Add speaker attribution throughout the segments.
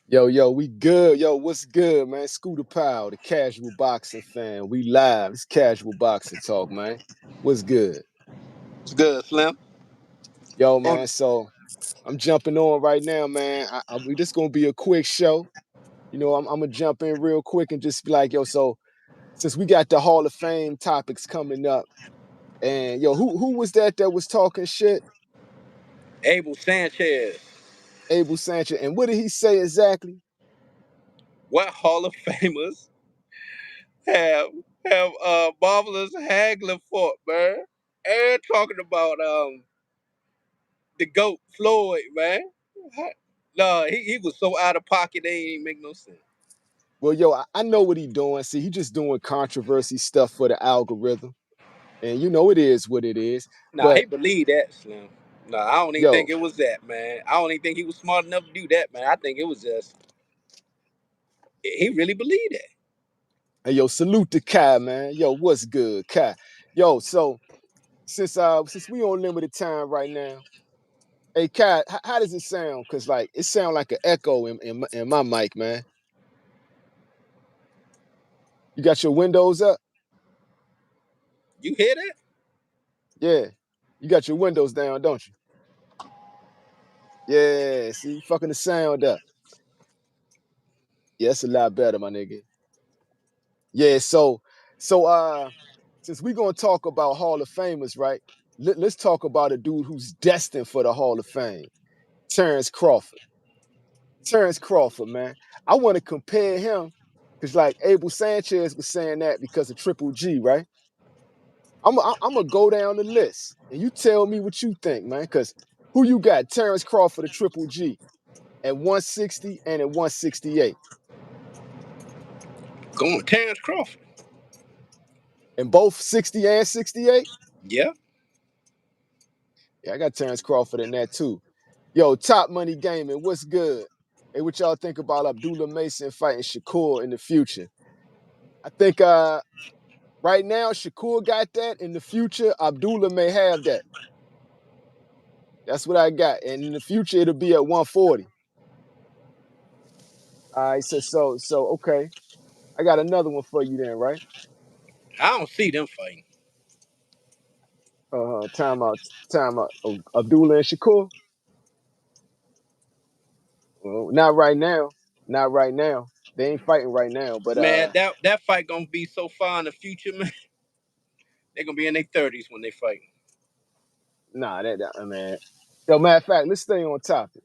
Speaker 1: Yo, we good. Yo, what's good, man? Scooter Powell, the casual boxing fan. We live. It's casual boxing talk, man. What's good?
Speaker 2: It's good, Slim.
Speaker 1: Yo,
Speaker 2: And
Speaker 1: man. So I'm jumping on right now, man. This gonna be a quick show. I'm gonna jump in real quick and just be like, yo. So since we got the Hall of Fame topics coming up, and yo, who was that was talking shit?
Speaker 2: Abel Sanchez.
Speaker 1: Abel Sanchez. And what did he say exactly?
Speaker 2: What Hall of Famers have marvelous Hagler fought, man? And talking about the GOAT Floyd, man. No, he was so out of pocket they ain't make no sense.
Speaker 1: Well, yo, I know what he doing. See, he just doing controversy stuff for the algorithm. And it is what it is.
Speaker 2: Nah, he
Speaker 1: But
Speaker 2: believed that, Slim. Nah, I don't even think
Speaker 1: yo,
Speaker 2: it was that, man. I don't even think he was smart enough to do that, man. I think it was just he really believed that.
Speaker 1: hey, yo, salute to Kai, man. Yo, what's good, Kai? Yo, so since we on limited time right now, hey Kai, how does it sound? Cause like it sound like an echo in my mic, man. You got your windows up?
Speaker 2: You hear that?
Speaker 1: Yeah. You got your windows down, don't you? Yeah, see, you fucking the sound up. Yeah, it's a lot better, my nigga. Yeah, so since we gonna talk about Hall of Famers, right? Let's talk about a dude who's destined for the Hall of Fame. Terence Crawford. Terence Crawford, man. I want to compare him because, like, Abel Sanchez was saying that because of Triple G, right? I'm gonna go down the list and you tell me what you think, man. Because who you got? Terence Crawford or Triple G at 160 and at 168,
Speaker 2: Going Terence Crawford.
Speaker 1: and both 60 and 68.
Speaker 2: Yeah.
Speaker 1: Yeah, I got Terence Crawford in that too. Yo, Top Money Gaming, what's good? Hey, what y'all think about Abdullah Mason fighting Shakur in the future? I think right now, Shakur got that. In the future, Abdullah may have that. That's what I got. And in the future, it'll be at 140. All right, so okay. I got another one for you then, right?
Speaker 2: I don't see them fighting.
Speaker 1: Time out, time out. Oh, Abdullah and Shakur? Well, not right now. Not right now. They ain't fighting right now. But
Speaker 2: Man, that fight gonna be so far in the future, man. They're gonna be in their 30s when they fight.
Speaker 1: nah, man. Yo, matter of fact, let's stay on topic.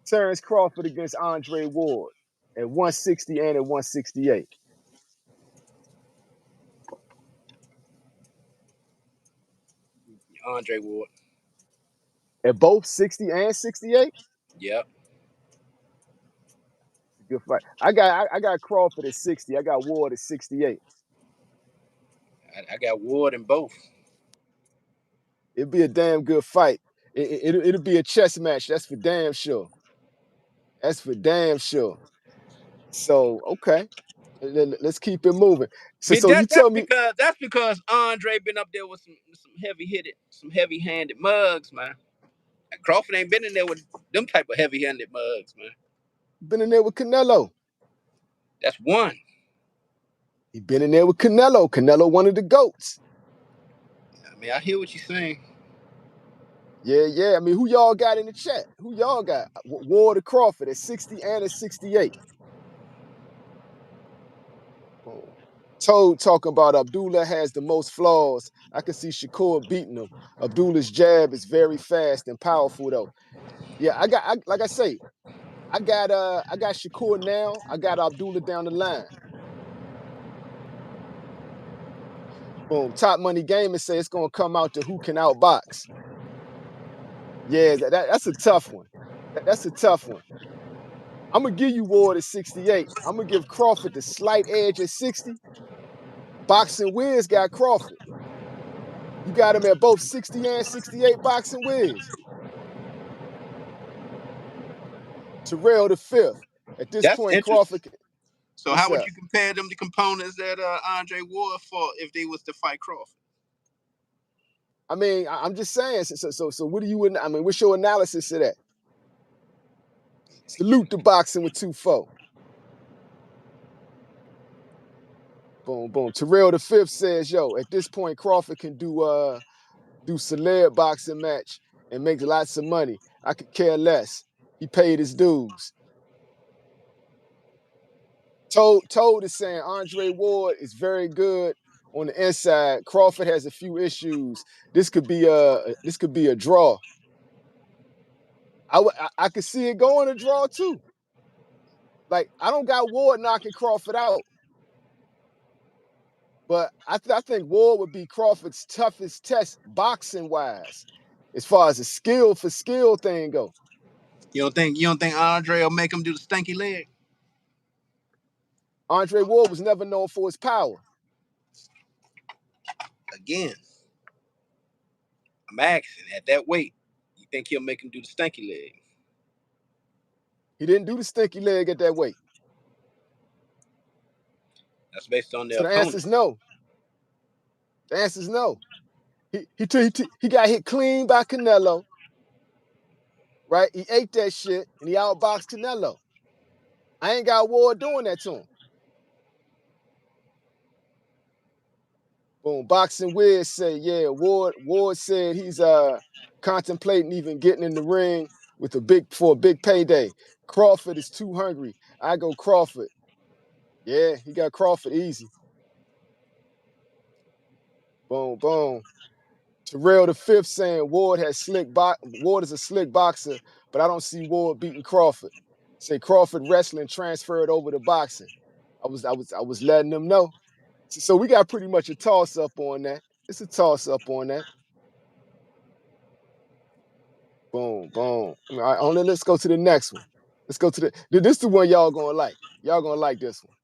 Speaker 1: Terence Crawford against Andre Ward at 160 and at 168.
Speaker 2: Andre Ward.
Speaker 1: At both 60 and 68?
Speaker 2: Yep.
Speaker 1: Good fight. I got Crawford at 60. I got Ward at 68.
Speaker 2: I got Ward in both.
Speaker 1: It'd be a damn good fight. It'll be a chess match. That's for damn sure. That's for damn sure. So okay, let's keep it moving. So
Speaker 2: But
Speaker 1: so you tell me,
Speaker 2: that's because Andre been up there with some heavy hitted, some heavy handed mugs, man. And Crawford ain't been in there with them type of heavy handed mugs, man.
Speaker 1: been in there with Canelo.
Speaker 2: That's one.
Speaker 1: He been in there with Canelo. Canelo, one of the goats.
Speaker 2: I mean, I hear what you're saying.
Speaker 1: Yeah, yeah. I mean, who y'all got in the chat? Who y'all got? Ward or Crawford at 60 and at 68. Oh. Toad talking about Abdullah has the most flaws. I can see Shakur beating him. Abdullah's jab is very fast and powerful though. Yeah, like I say, I got Shakur now. I got Abdullah down the line. Boom. Top Money Gaming say it's gonna come out to who can outbox. Yeah, that's a tough one. That's a tough one. I'm gonna give you Ward at 68. I'm gonna give Crawford the slight edge at 60. Boxing Wiz got Crawford. You got him at both 60 and 68 Boxing Wiz. Terrell the fifth. At this
Speaker 2: That's
Speaker 1: point,
Speaker 2: interesting.
Speaker 1: Crawford.
Speaker 2: So
Speaker 1: What's
Speaker 2: how would
Speaker 1: up?
Speaker 2: you compare them to components that Andre Ward fought if they was to fight Crawford?
Speaker 1: I mean, I'm just saying. So what do you? I mean, what's your analysis of that? Salute the boxing with 2-4. Boom, boom. Terrell the Fifth says, yo, at this point, Crawford can do celeb boxing match and make lots of money. I could care less. He paid his dues. Told is saying Andre Ward is very good on the inside. Crawford has a few issues. This could be a draw. I could see it going a draw too. Like, I don't got Ward knocking Crawford out, but I think Ward would be Crawford's toughest test boxing wise, as far as the skill for skill thing go.
Speaker 2: You don't think Andre will make him do the stinky leg?
Speaker 1: Andre Ward was never known for his power.
Speaker 2: Again, I'm asking at that weight. You think he'll make him do the stinky leg?
Speaker 1: He didn't do the stinky leg at that weight.
Speaker 2: That's based on the
Speaker 1: So the
Speaker 2: opponent.
Speaker 1: answer is no. The answer is no. He got hit clean by Canelo, right? He ate that shit and he outboxed Canelo. I ain't got Ward doing that to him. Boom. Boxing Wiz say, yeah, Ward said he's contemplating even getting in the ring for a big payday. Crawford is too hungry. I go Crawford. Yeah, he got Crawford easy. Boom, boom. Terrell the Fifth saying Ward is a slick boxer, but I don't see Ward beating Crawford. Say Crawford wrestling transferred over to boxing. I was letting them know. So we got pretty much a toss up on that. It's a toss up on that. Boom, boom. All right, let's go to the next one. Let's go to this is the one y'all gonna like. Y'all gonna like this one.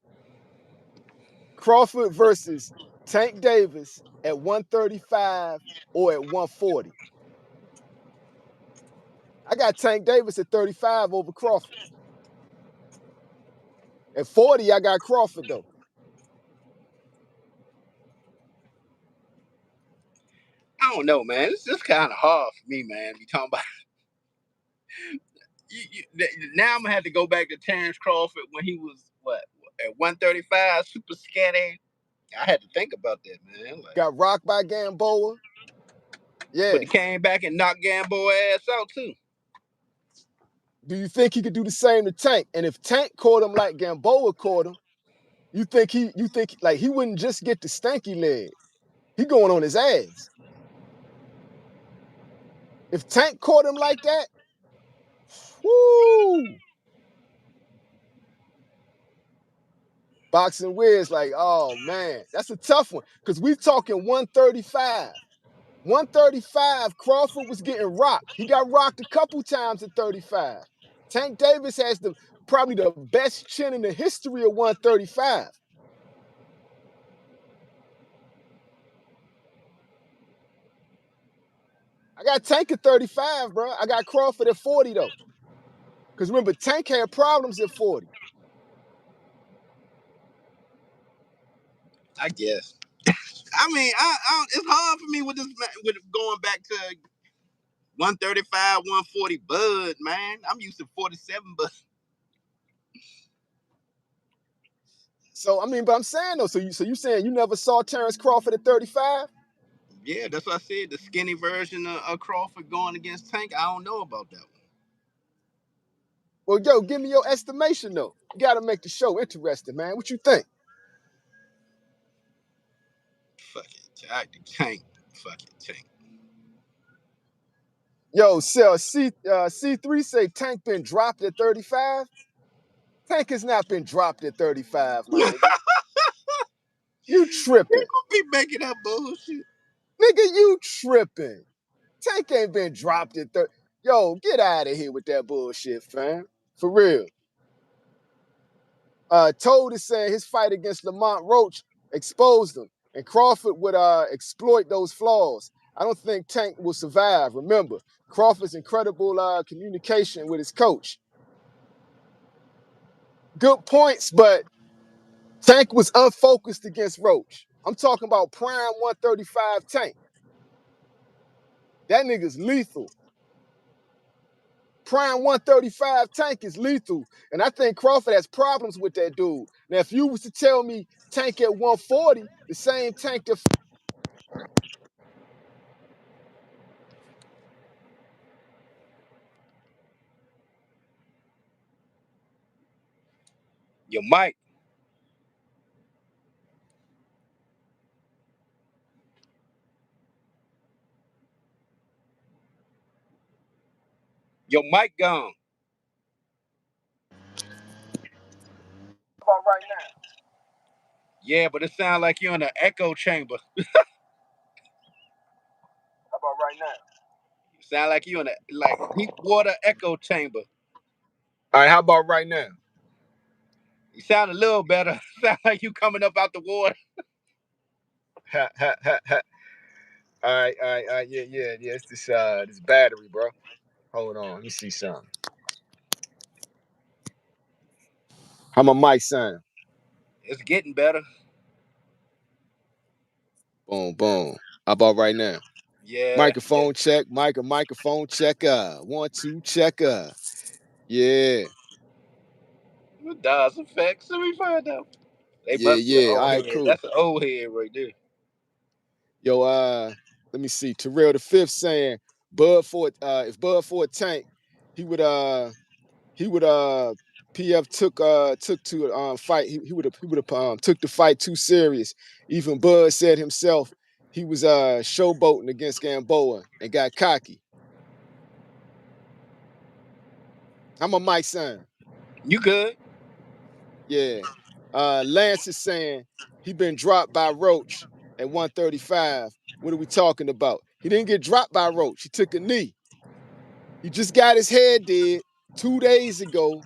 Speaker 1: Crawford versus Tank Davis at 135 or at 140. I got Tank Davis at 35 over Crawford. At 40, I got Crawford though.
Speaker 2: I don't know, man. It's just kind of hard for me, man. You talking about now? I'm gonna have to go back to Terence Crawford when he was at 135, super skinny. I had to think about that, man. Like,
Speaker 1: Got rocked by Gamboa.
Speaker 2: but
Speaker 1: Yeah.
Speaker 2: he came back and knocked Gamboa ass out too.
Speaker 1: Do you think he could do the same to Tank? And if Tank caught him like Gamboa caught him, you think like he wouldn't just get the stanky leg. He going on his ass. If Tank caught him like that, whoo. Boxing Wiz like, oh man, that's a tough one. Because we talking 135. 135, Crawford was getting rocked. He got rocked a couple times at 35. Tank Davis has probably the best chin in the history of 135. I got Tank at 35, bro. I got Crawford at 40, though. Because remember, Tank had problems at 40.
Speaker 2: I guess. I mean, it's hard for me with going back to 135, 140 Bud, man. I'm used to 47 Bud.
Speaker 1: So, I mean, but I'm saying, though, so you saying you never saw Terence Crawford at 35?
Speaker 2: Yeah, that's what I said. The skinny version of Crawford going against Tank. I don't know about that one.
Speaker 1: Well, yo, give me your estimation, though. You got to make the show interesting, man. What you think?
Speaker 2: Fuck it. I do Tank. Fuck it, Tank.
Speaker 1: Yo, C3 say Tank been dropped at 35. Tank has not been dropped at 35, my nigga. You tripping.
Speaker 2: Be making up bullshit.
Speaker 1: Nigga, you tripping. Tank ain't been dropped at 30. Yo, get out of here with that bullshit, fam. For real. Toad is saying his fight against Lamont Roach exposed him, and Crawford would exploit those flaws. I don't think Tank will survive. Remember, Crawford's incredible communication with his coach. Good points, but Tank was unfocused against Roach. I'm talking about prime 135 Tank. That nigga's lethal. prime 135 Tank is lethal. And I think Crawford has problems with that dude. Now, if you was to tell me Tank at 140, the same Tank that
Speaker 2: Your mic. Your mic gone.
Speaker 1: about right now.
Speaker 2: Yeah, but it sounds like you're in an echo chamber.
Speaker 1: How about right now?
Speaker 2: Sound like you're in a like deep water echo chamber.
Speaker 1: All right, how about right now?
Speaker 2: You sound a little better. Sound like you coming up out the water.
Speaker 1: Ha, ha, ha, ha. All right, yeah. It's this battery, bro. Hold on, let me see something. How my mic sound?
Speaker 2: It's getting better.
Speaker 1: Boom, boom. How about right now?
Speaker 2: Yeah, yeah.
Speaker 1: Microphone check, microphone check. 1, 2, check. Yeah,
Speaker 2: Dodge effects. Let me find out. They must be an
Speaker 1: yeah. All
Speaker 2: old
Speaker 1: right,
Speaker 2: head.
Speaker 1: cool.
Speaker 2: That's an old head right there.
Speaker 1: Yo, let me see. Terrell the fifth saying Bud for if Bud for a Tank, he would PF took to fight. He would have took the fight too serious. Even Bud said himself he was showboating against Gamboa and got cocky. I'm a Mike son.
Speaker 2: You good?
Speaker 1: Yeah. Lance is saying he been dropped by Roach at 135. What are we talking about? He didn't get dropped by Roach. He took a knee. He just got his head dead 2 days ago.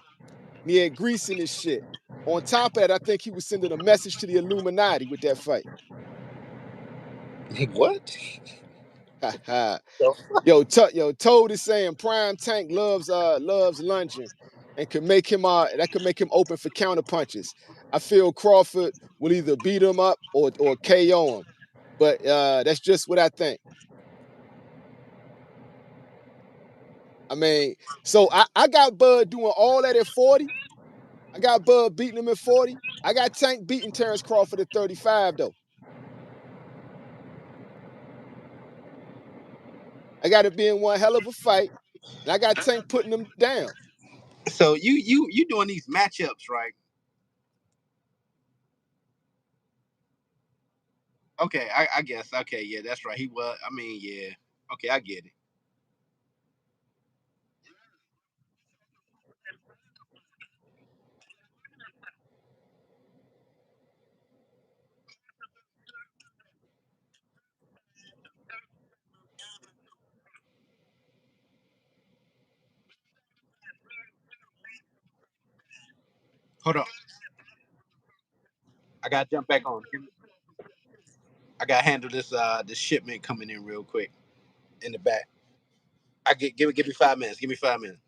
Speaker 1: And he had grease in his shit. On top of that, I think he was sending a message to the Illuminati with that fight.
Speaker 2: What?
Speaker 1: Toad is saying Prime Tank loves lunging and could make him open for counter punches. I feel Crawford will either beat him up or KO him. But that's just what I think. I mean, so I got Bud doing all that at 40. I got Bud beating him at 40. I got Tank beating Terence Crawford at 35, though. I got it being one hell of a fight. And I got Tank putting him down.
Speaker 2: So you doing these matchups, right? Okay, I guess. Okay, yeah, that's right. He was. I mean, yeah. Okay, I get it. Hold on. I gotta jump back on. I gotta handle this shipment coming in real quick in the back. Give me 5 minutes. Give me 5 minutes.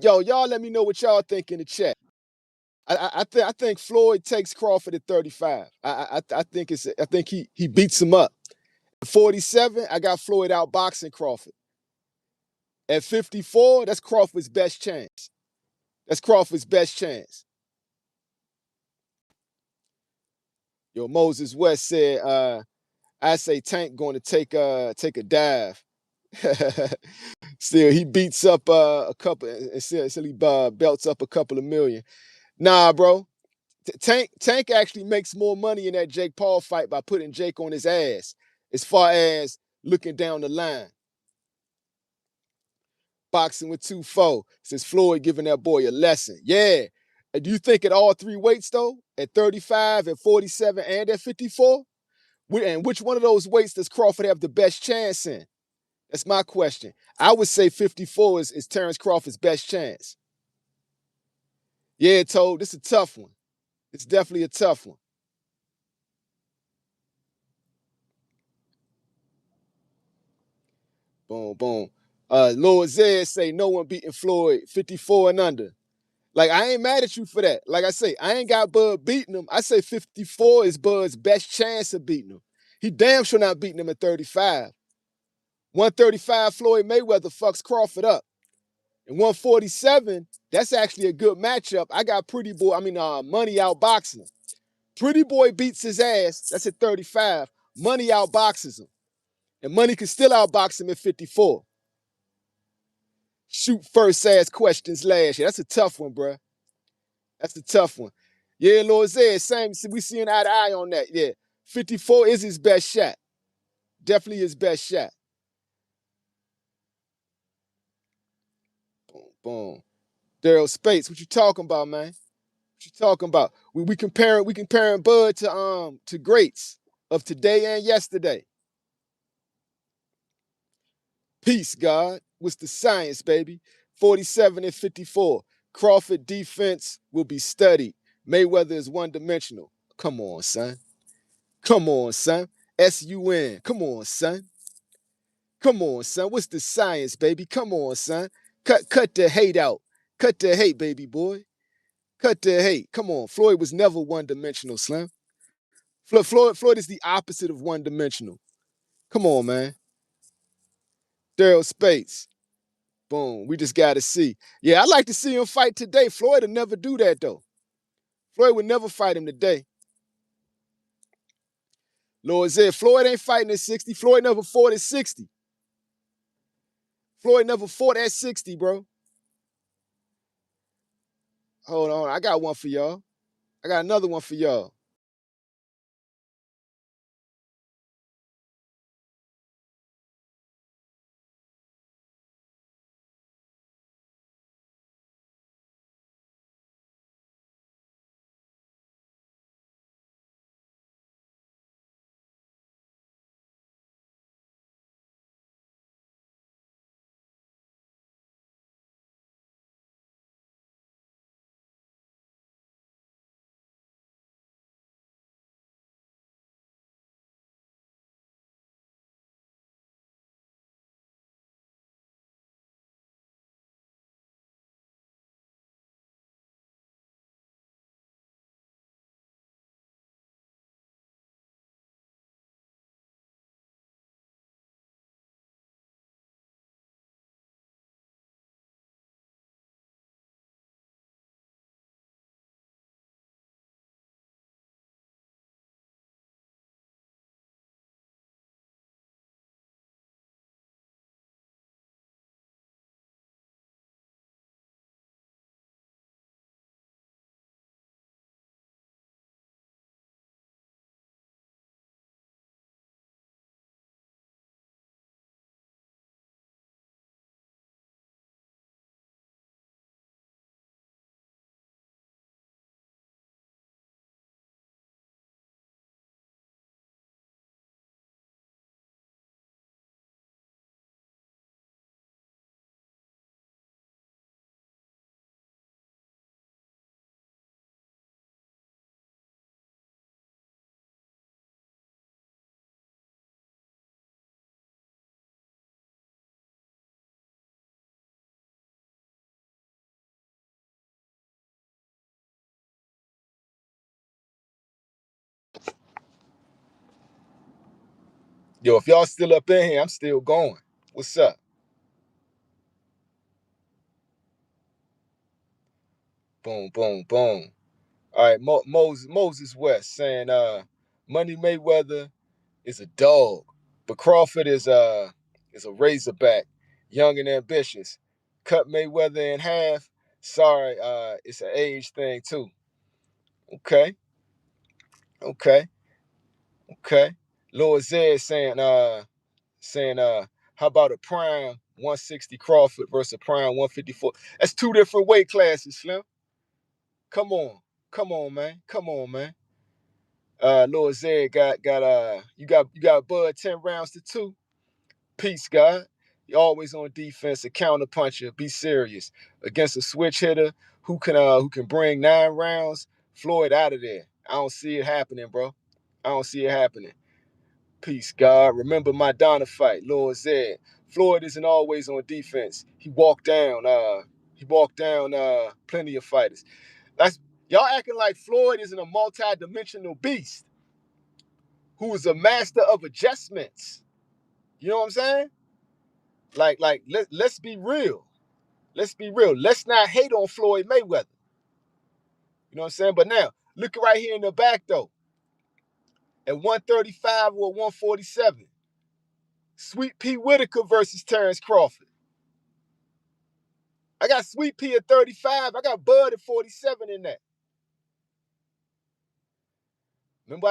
Speaker 1: Y'all let me know what y'all think in the chat. I think Floyd takes Crawford at 35. I think he beats him up. At 47, I got Floyd outboxing Crawford. At 54, that's Crawford's best chance. That's Crawford's best chance. Yo, Moses West said, I say Tank going to take a dive. Still, he beats up a couple, and still he belts up a couple of million. Nah, bro. Tank actually makes more money in that Jake Paul fight by putting Jake on his ass, as far as looking down the line. Boxing with 2-4, says Floyd giving that boy a lesson. Yeah. Do you think at all three weights, though? At 35, at 47, and at 54? And which one of those weights does Crawford have the best chance in? That's my question. I would say 54 is Terence Crawford's best chance. Yeah, Toad, this is a tough one. It's definitely a tough one. Boom, boom. Lord Zed say no one beating Floyd 54 and under. Like, I ain't mad at you for that. Like I say, I ain't got Bud beating him. I say 54 is Bud's best chance of beating him. He damn sure not beating him at 35. 135 Floyd Mayweather fucks Crawford up. And 147, that's actually a good matchup. I got Money outboxing him. Pretty Boy beats his ass. That's at 35. Money outboxes him. And Money can still outbox him at 54. Shoot first, ask questions last. Yeah, that's a tough one, bro. That's a tough one. Yeah, Lord Zed, same. We seeing eye to eye on that. Yeah. 54 is his best shot. Definitely his best shot. Boom, boom. Daryl Spates, what you talking about, man? What you talking about? We comparing Bud to greats of today and yesterday. Peace, God. What's the science, baby? 47 and 54. Crawford defense will be studied. Mayweather is one-dimensional. Come on, son. Come on, son. S-U-N. Come on, son. Come on, son. What's the science, baby? Come on, son. Cut the hate out. Cut the hate, baby boy. Cut the hate. Come on. Floyd was never one-dimensional, Slim. Floyd is the opposite of one-dimensional. Come on, man. Daryl Spates. Boom. We just got to see. Yeah, I'd like to see him fight today. Floyd would never do that, though. Floyd would never fight him today. Lord said, Floyd ain't fighting at 60. Floyd never fought at 60. Floyd never fought at 60, bro. Hold on. I got one for y'all. I got another one for y'all. Yo, if y'all still up in here, I'm still going. What's up? Boom, boom, boom. All right, Moses West saying Money Mayweather is a dog, but Crawford is a razorback, young and ambitious. Cut Mayweather in half. Sorry, it's an age thing too. Okay, okay, okay. Lord Zed saying how about a prime 160 Crawford versus a prime 154? That's two different weight classes, Slim. Come on. Come on, man. Come on, man. Lord Zed got Bud 10 rounds to 2. Peace, God. You always on defense, a counter puncher. Be serious. Against a switch hitter who can bring 9 rounds, Floyd out of there. I don't see it happening, bro. I don't see it happening. Peace, God. Remember my Donna fight, Lord Zed. Floyd isn't always on defense. He walked down plenty of fighters. That's y'all acting like Floyd isn't a multi-dimensional beast who is a master of adjustments. You know what I'm saying? Let's be real. Let's be real. Let's not hate on Floyd Mayweather. You know what I'm saying? But now, look right here in the back, though. At 135 or 147. Sweet Pea Whitaker versus Terence Crawford. I got Sweet Pea at 35. I got Bud at 47 in that. Remember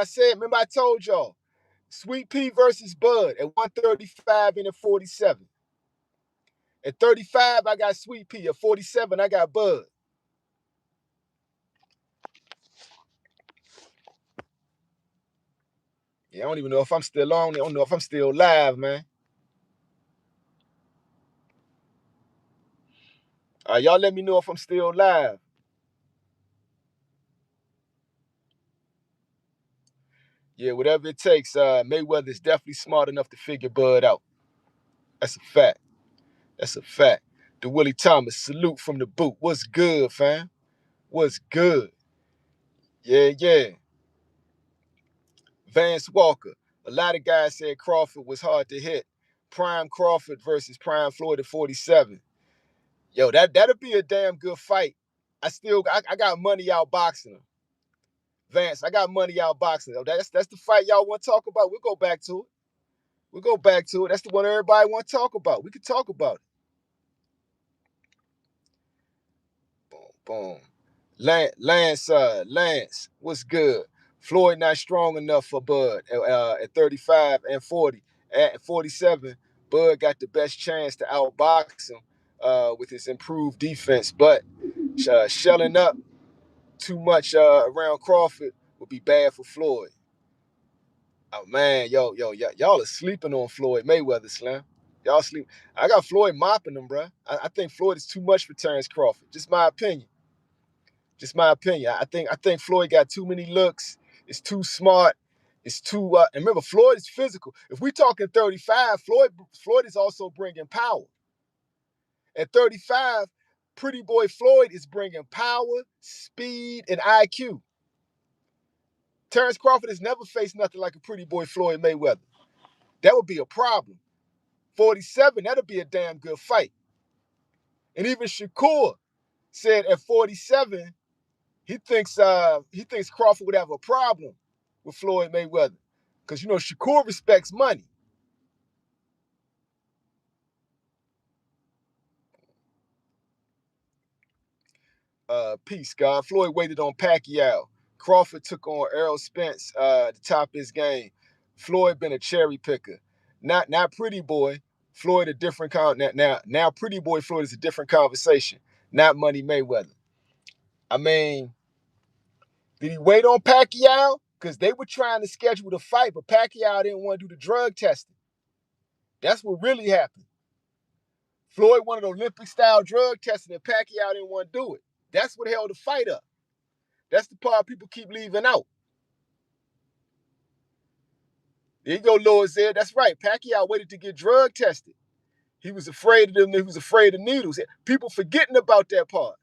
Speaker 1: I told y'all. Sweet Pea versus Bud at 135 and at 47. At 35, I got Sweet Pea. At 47, I got Bud. Yeah, I don't even know if I'm still on. I don't know if I'm still live, man. Y'all let me know if I'm still live. Yeah, whatever it takes. Mayweather is definitely smart enough to figure Bud out. That's a fact. That's a fact. The Willie Thomas, salute from the boot. What's good, fam? What's good? Yeah. Vance Walker. A lot of guys said Crawford was hard to hit. Prime Crawford versus Prime Floyd at 47. Yo, that'll be a damn good fight. I got money out boxing him. Vance, I got money out boxing him. That's the fight y'all want to talk about. We'll go back to it. That's the one everybody want to talk about. We can talk about it. Boom. Lance, what's good? Floyd not strong enough for Bud at 35 and 40. At 47, Bud got the best chance to outbox him with his improved defense, but shelling up too much around Crawford would be bad for Floyd. Oh man, y'all are sleeping on Floyd Mayweather, Slam. Y'all sleep. I got Floyd mopping him, bro. I think Floyd is too much for Terence Crawford. Just my opinion. I think Floyd got too many looks. It's too smart. It's too. And remember, Floyd is physical. If we talking 35, Floyd is also bringing power. At 35, Pretty Boy Floyd is bringing power, speed, and IQ. Terence Crawford has never faced nothing like a Pretty Boy Floyd Mayweather. That would be a problem. 47, that'll be a damn good fight. And even Shakur said at 47, he thinks Crawford would have a problem with Floyd Mayweather. Because Shakur respects money. Peace, God. Floyd waited on Pacquiao. Crawford took on Errol Spence to top his game. Floyd been a cherry picker. Not Pretty Boy. Floyd a different now Pretty Boy Floyd is a different conversation. Not Money Mayweather. I mean, did he wait on Pacquiao? Because they were trying to schedule the fight, but Pacquiao didn't want to do the drug testing. That's what really happened. Floyd wanted Olympic-style drug testing, and Pacquiao didn't want to do it. That's what held the fight up. That's the part people keep leaving out. There you go, Lord said. That's right. Pacquiao waited to get drug tested. He was afraid of them. He was afraid of needles. People forgetting about that part.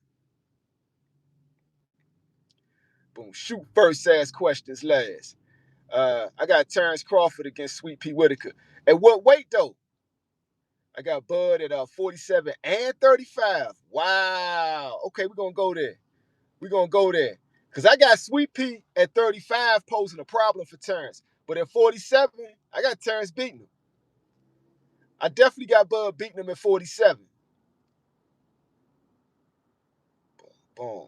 Speaker 1: Boom. Shoot first, ask questions last. I got Terence Crawford against Sweet Pea Whitaker. At what weight, though? I got Bud at 47 and 35. Wow. Okay, we're going to go there. Because I got Sweet Pea at 35 posing a problem for Terence. But at 47, I got Terence beating him. I definitely got Bud beating him at 47. Boom.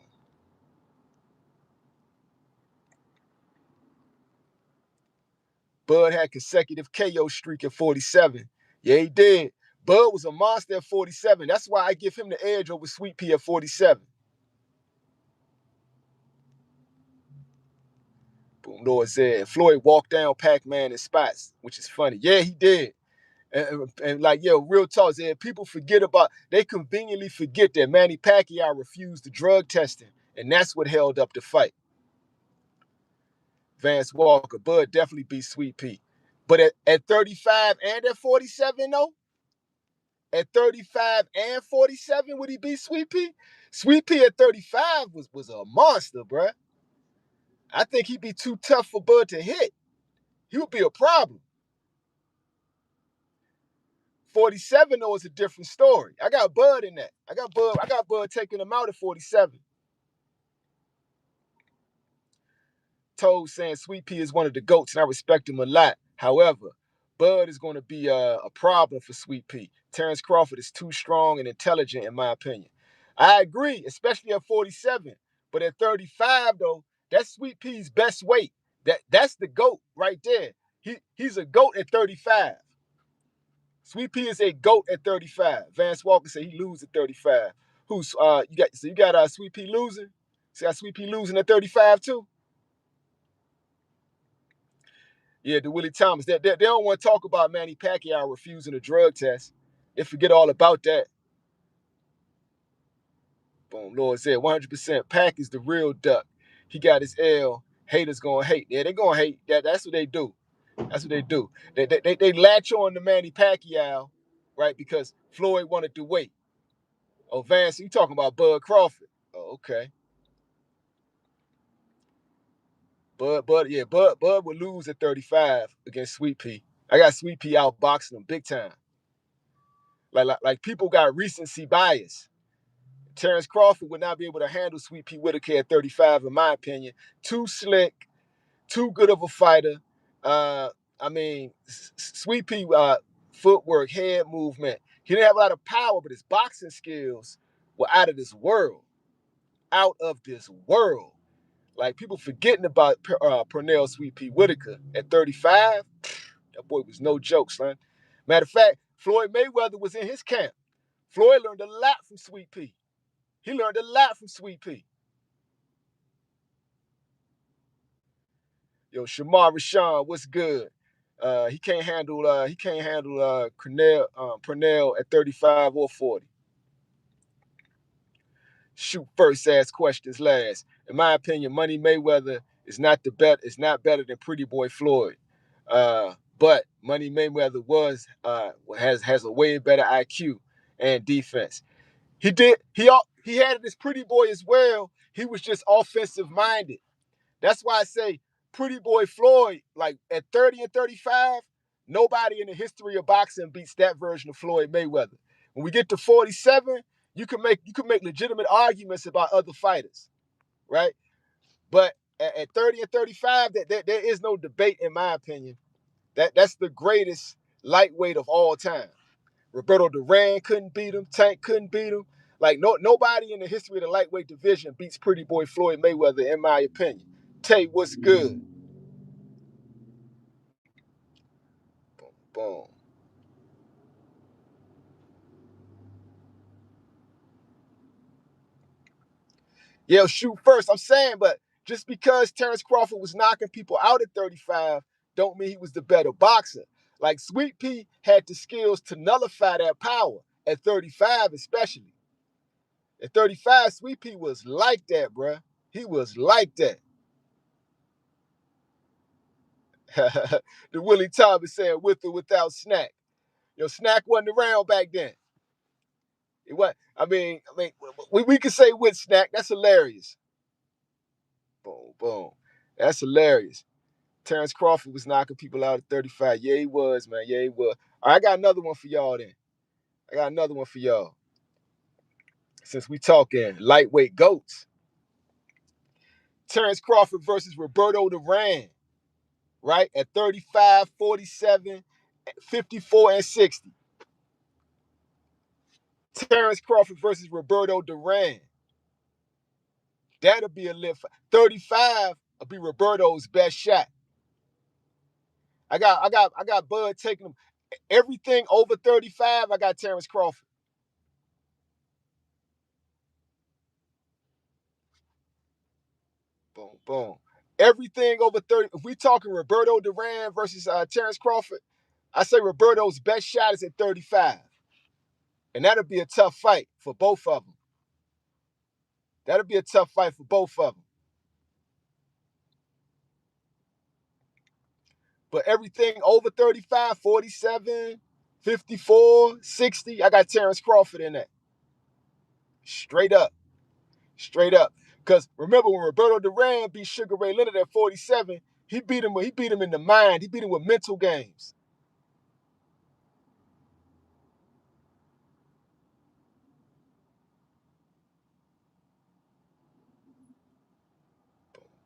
Speaker 1: Bud had consecutive KO streak at 47. Yeah, he did. Bud was a monster at 47. That's why I give him the edge over Sweet Pea at 47. Boom, Lord said. Floyd walked down Pac-Man in spots, which is funny. Yeah, he did. And like, real talk, Zed, people they conveniently forget that Manny Pacquiao refused the drug testing, and that's what held up the fight. Vance Walker, Bud definitely beat Sweet Pea. But at 35 and at 47, though, at 35 and 47, would he beat Sweet Pea? Sweet Pea at 35 was a monster, bruh. I think he'd be too tough for Bud to hit. He would be a problem. 47 though is a different story. I got Bud in that. I got Bud taking him out at 47. Toad saying Sweet Pea is one of the GOATs, and I respect him a lot. However, Bud is going to be a problem for Sweet Pea. Terence Crawford is too strong and intelligent, in my opinion. I agree, especially at 47. But at 35, though, that's Sweet Pea's best weight. That's the GOAT right there. He's a GOAT at 35. Sweet Pea is a GOAT at 35. Vance Walker said he loses at 35. Who's you got Sweet Pea losing? So you got Sweet Pea losing at 35 too? Yeah, the Willie Thomas. They don't want to talk about Manny Pacquiao refusing a drug test. They forget all about that. Boom, Lord said 100%. Pac is the real duck. He got his L. Haters gonna hate. Yeah, they gonna hate. That's what they do. That's what they do. They latch on to Manny Pacquiao, right? Because Floyd wanted to wait. Oh, Vance, you talking about Bud Crawford? Oh, okay. Bud would lose at 35 against Sweet Pea. I got Sweet Pea outboxing him big time. Like people got recency bias. Terence Crawford would not be able to handle Sweet Pea Whitaker at 35, in my opinion. Too slick, too good of a fighter. I mean, Sweet Pea footwork, head movement. He didn't have a lot of power, but his boxing skills were out of this world. Out of this world. Like people forgetting about Pernell Sweet Pea Whitaker at 35. That boy was no joke, son. Matter of fact, Floyd Mayweather was in his camp. Floyd learned a lot from Sweet Pea. He learned a lot from Sweet Pea. Yo, Shamar Rashawn, what's good? He can't handle Pernell at 35 or 40. Shoot first, ask questions last. In my opinion, Money Mayweather is not better than Pretty Boy Floyd. But Money Mayweather has a way better IQ and defense. He had this Pretty Boy as well. He was just offensive minded. That's why I say Pretty Boy Floyd, like at 30 and 35, nobody in the history of boxing beats that version of Floyd Mayweather. When we get to 47, you can make legitimate arguments about other fighters, right? But at 30 and 35, there is no debate, in my opinion. That's the greatest lightweight of all time. Roberto Duran couldn't beat him. Tank couldn't beat him. Like nobody in the history of the lightweight division beats Pretty Boy Floyd Mayweather, in my opinion. Tay, what's good? Boom, boom. Yeah, shoot first. I'm saying, but just because Terence Crawford was knocking people out at 35, don't mean he was the better boxer. Like Sweet Pea had the skills to nullify that power at 35, especially. At 35, Sweet Pea was like that, bruh. He was like that. The Willie Thomas saying with or without Snack. Yo, Snack wasn't around back then. It was. We can say with Snack. That's hilarious. Boom, boom. That's hilarious. Terence Crawford was knocking people out at 35. Yeah, he was, man. Yeah, he was. All right, I got another one for y'all then. I got another one for y'all. Since we talking lightweight goats. Terence Crawford versus Roberto Duran, right? At 35, 47, 54, and 60. Terence Crawford versus Roberto Duran. That'll be a lift. 35 will be Roberto's best shot. I got Bud taking him. Everything over 35, I got Terence Crawford. Boom, boom. Everything over 30. If we talking Roberto Duran versus Terence Crawford, I say Roberto's best shot is at 35. And that'll be a tough fight for both of them. That'll be a tough fight for both of them. But everything over 35, 47, 54, 60, I got Terence Crawford in that. Straight up. Straight up. Because remember when Roberto Duran beat Sugar Ray Leonard at 47, he beat him in the mind. He beat him with mental games.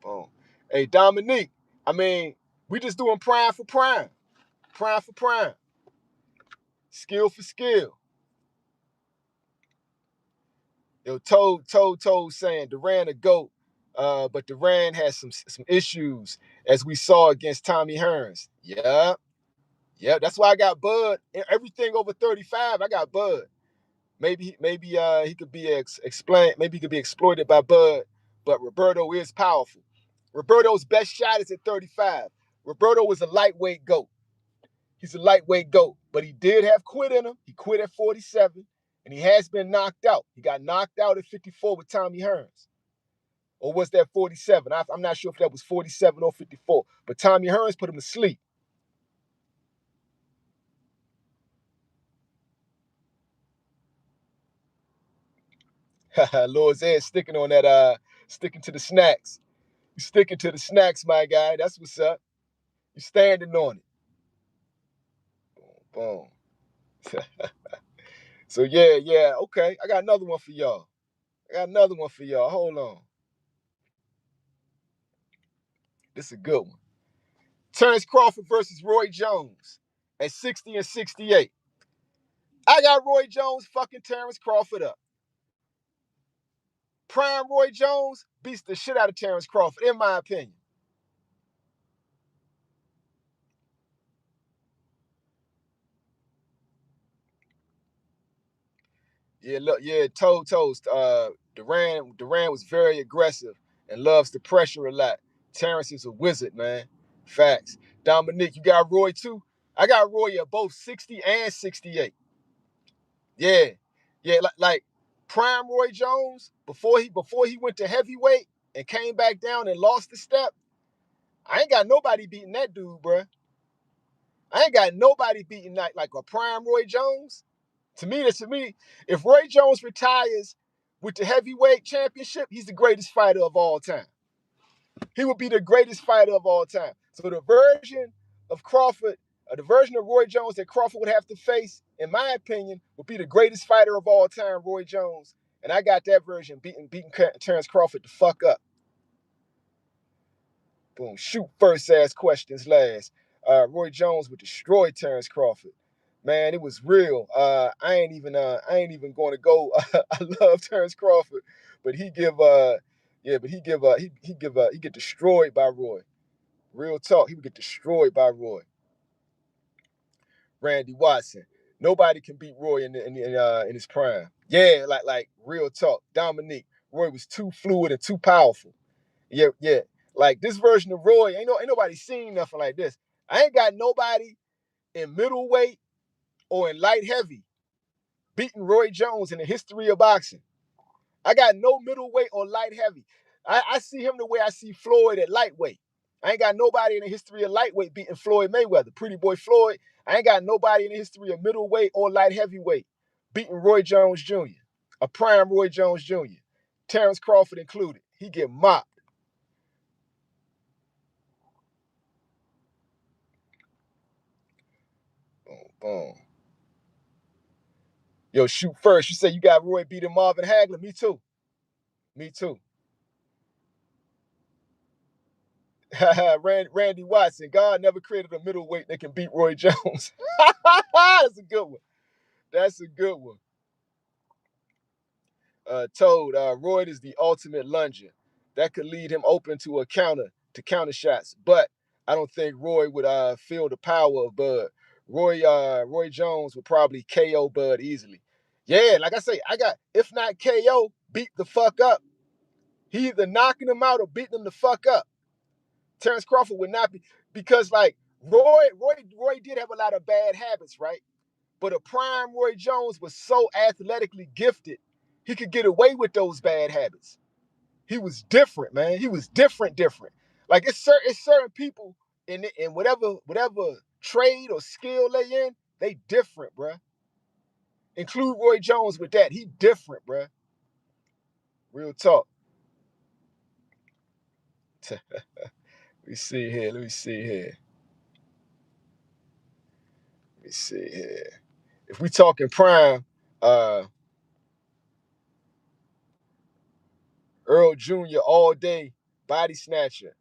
Speaker 1: Boom. Hey, Dominique, I mean, we just doing prime for prime. Prime for prime. Skill for skill. Yo, Toad saying Duran a GOAT, but Duran has some issues, as we saw against Tommy Hearns. Yeah, that's why I got Bud. Everything over 35, I got Bud. Maybe he could be explained. Maybe he could be exploited by Bud, but Roberto is powerful. Roberto's best shot is at 35. Roberto was a lightweight GOAT. He's a lightweight GOAT, but he did have quit in him. He quit at 47, and he has been knocked out. He got knocked out at 54 with Tommy Hearns. Or was that 47? I'm not sure if that was 47 or 54, but Tommy Hearns put him to sleep. Lord Zed sticking on that, sticking to the snacks. You sticking to the snacks, my guy. That's what's up. You standing on it. Boom, boom. So yeah, okay. I got another one for y'all. Hold on. This is a good one. Terence Crawford versus Roy Jones at 60 and 68. I got Roy Jones fucking Terence Crawford up. Prime Roy Jones beats the shit out of Terence Crawford, in my opinion. Yeah, look, yeah, toast. Duran was very aggressive and loves the pressure a lot. Terence is a wizard, man. Facts. Dominique, you got Roy too? I got Roy at both 60 and 68. Yeah. Yeah, like prime Roy Jones, before he went to heavyweight and came back down and lost the step, I ain't got nobody beating that dude, bruh. I ain't got nobody beating that like a prime Roy Jones. To me, if Roy Jones retires with the heavyweight championship, he's the greatest fighter of all time. He would be the greatest fighter of all time. So the version of Crawford, the version of Roy Jones that Crawford would have to face, in my opinion, would be the greatest fighter of all time, Roy Jones. And I got that version beating Terence Crawford the fuck up. Boom. Shoot first, ask questions last. Roy Jones would destroy Terence Crawford. Man, it was real. I ain't even going to go. I love Terence Crawford, but he get destroyed by Roy. Real talk, he would get destroyed by Roy. Randy Watson. Nobody can beat Roy in his prime. Yeah, like real talk. Dominique. Roy was too fluid and too powerful. Yeah. Like this version of Roy, ain't nobody seen nothing like this. I ain't got nobody in middleweight or in light heavy beating Roy Jones in the history of boxing. I got no middleweight or light heavy. I see him the way I see Floyd at lightweight. I ain't got nobody in the history of lightweight beating Floyd Mayweather. Pretty boy Floyd. I ain't got nobody in the history of middleweight or light heavyweight beating Roy Jones Jr., a prime Roy Jones Jr., Terence Crawford included. He get mopped. Boom, boom. Yo, shoot first. You say you got Roy beating Marvin Hagler. Me too. Me too. Randy Watson. God never created a middleweight that can beat Roy Jones. That's a good one. That's a good one. Toad, Roy is the ultimate lunger. That could lead him open to counter shots. But I don't think Roy would feel the power of Bud. Roy Jones would probably KO Bud easily. Yeah, like I say, I got, if not KO, beat the fuck up. He either knocking him out or beating him the fuck up. Terence Crawford would not be, because like Roy did have a lot of bad habits, right? But a prime Roy Jones was so athletically gifted, he could get away with those bad habits. He was different, man. He was different. Like it's certain people in whatever trade or skill they in, they different, bruh. Include Roy Jones with that. He different, bruh. Real talk. Let me see here. Let me see here. If we talking prime, Earl Jr. all day Body snatcher.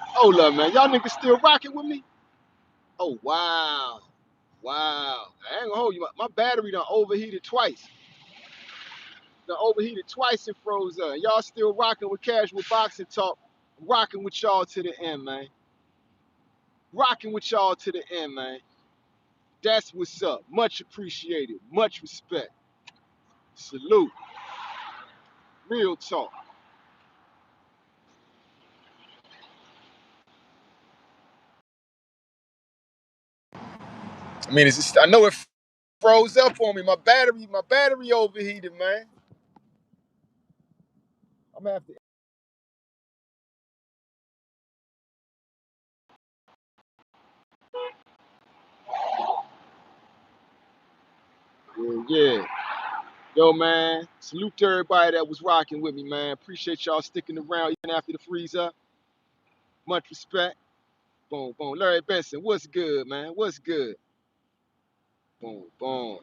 Speaker 1: Hold up, man. Y'all niggas still rocking with me? Oh, wow. Wow. I ain't gonna hold you. My battery done overheated twice. Done overheated twice and froze up. Y'all still rocking with casual boxing talk. Rocking with y'all to the end, man. Rocking with y'all to the end, man. That's what's up. Much appreciated. Much respect. Salute. Real talk. I mean, it's just, I know it froze up on me. My battery overheated, man. I'm gonna have to. Yeah. Yo, man. Salute to everybody that was rocking with me, man. Appreciate y'all sticking around even after the freeze up. Much respect. Boom, boom. Larry Benson, what's good, man? What's good? Boom, boom.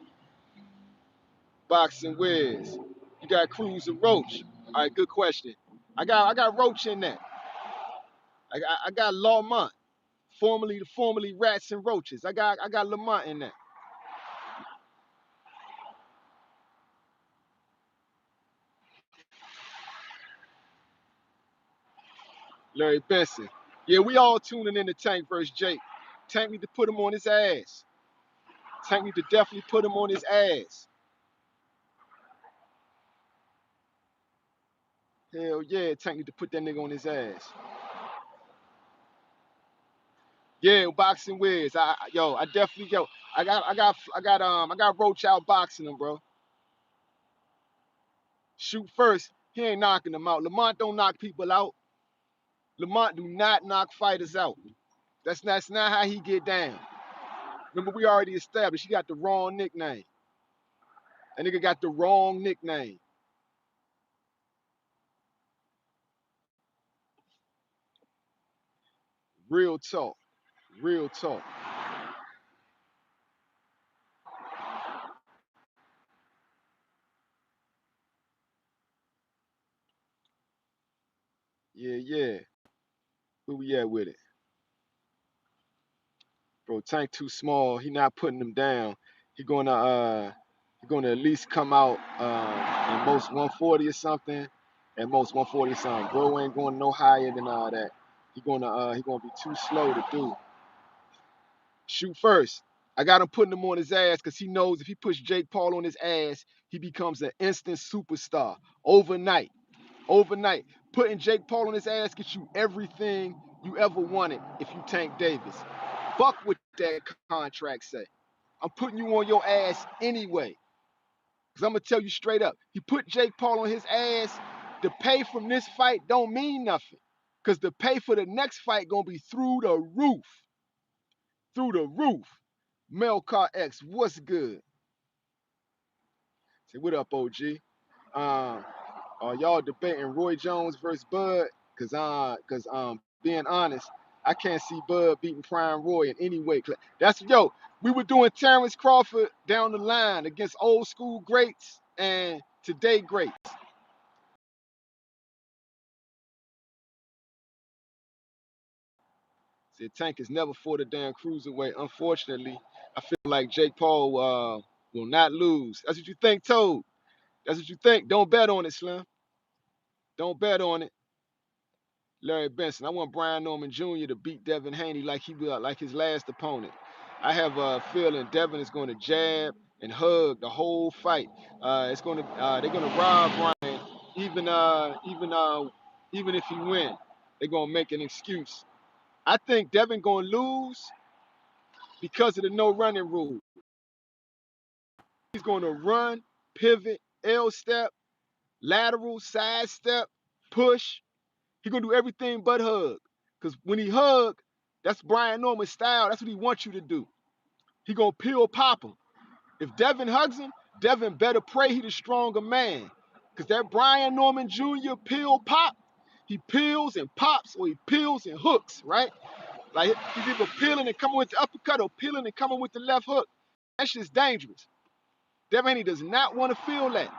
Speaker 1: Boxing Wiz. You got Cruz and Roach. All right, good question. I got Roach in there. I got Lamont, formerly Rats and Roaches. I got Lamont in there. Larry Benson. Yeah, we all tuning in to Tank versus Jake. Tank need to put him on his ass. Tank need to definitely put him on his ass. Hell yeah, Tank need to put that nigga on his ass. Yeah, Boxing Wiz. I definitely I got Roach out boxing him, bro. Shoot first. He ain't knocking them out. Lamont don't knock people out. Lamont do not knock fighters out. That's not how he get down. Remember, we already established he got the wrong nickname. That nigga got the wrong nickname. Real talk. Real talk. Yeah, yeah. Where we at with it? Bro, Tank too small. He not putting him down. He gonna at least come out in most 140 or something. At most 140 or something. Bro ain't going no higher than all that. He gonna be too slow to do. Shoot first. I got him putting him on his ass because he knows if he puts Jake Paul on his ass, he becomes an instant superstar overnight. Overnight. Putting Jake Paul on his ass gets you everything you ever wanted if you Tank Davis. Fuck what that contract say. I'm putting you on your ass anyway. Because I'm going to tell you straight up. He put Jake Paul on his ass. The pay from this fight don't mean nothing. Because the pay for the next fight going to be through the roof. Through the roof. Melcar X, what's good? Say, what up, OG? Are y'all debating Roy Jones versus Bud? Cause being honest, I can't see Bud beating Prime Roy in any way. We were doing Terence Crawford down the line against old school greats and today greats. See, Tank has never fought a damn cruiserweight. Unfortunately, I feel like Jake Paul will not lose. That's what you think, Toad. That's what you think. Don't bet on it, Slim. Don't bet on it. Larry Benson. I want Brian Norman Jr. to beat Devin Haney like he will, like his last opponent. I have a feeling Devin is going to jab and hug the whole fight. They're gonna rob Brian even if he win. They're gonna make an excuse. I think Devin gonna lose because of the no running rule. He's gonna run, pivot, L step, lateral, side step, push. He gonna do everything but hug. Cause when he hug, that's Brian Norman's style. That's what he wants you to do. He gonna peel pop him. If Devin hugs him, Devin better pray he the stronger man. Cause that Brian Norman Jr. peel pop, he peels and pops or he peels and hooks, right? Like he's either peeling and coming with the uppercut or peeling and coming with the left hook. That shit's dangerous. Devin Haney does not want to feel that.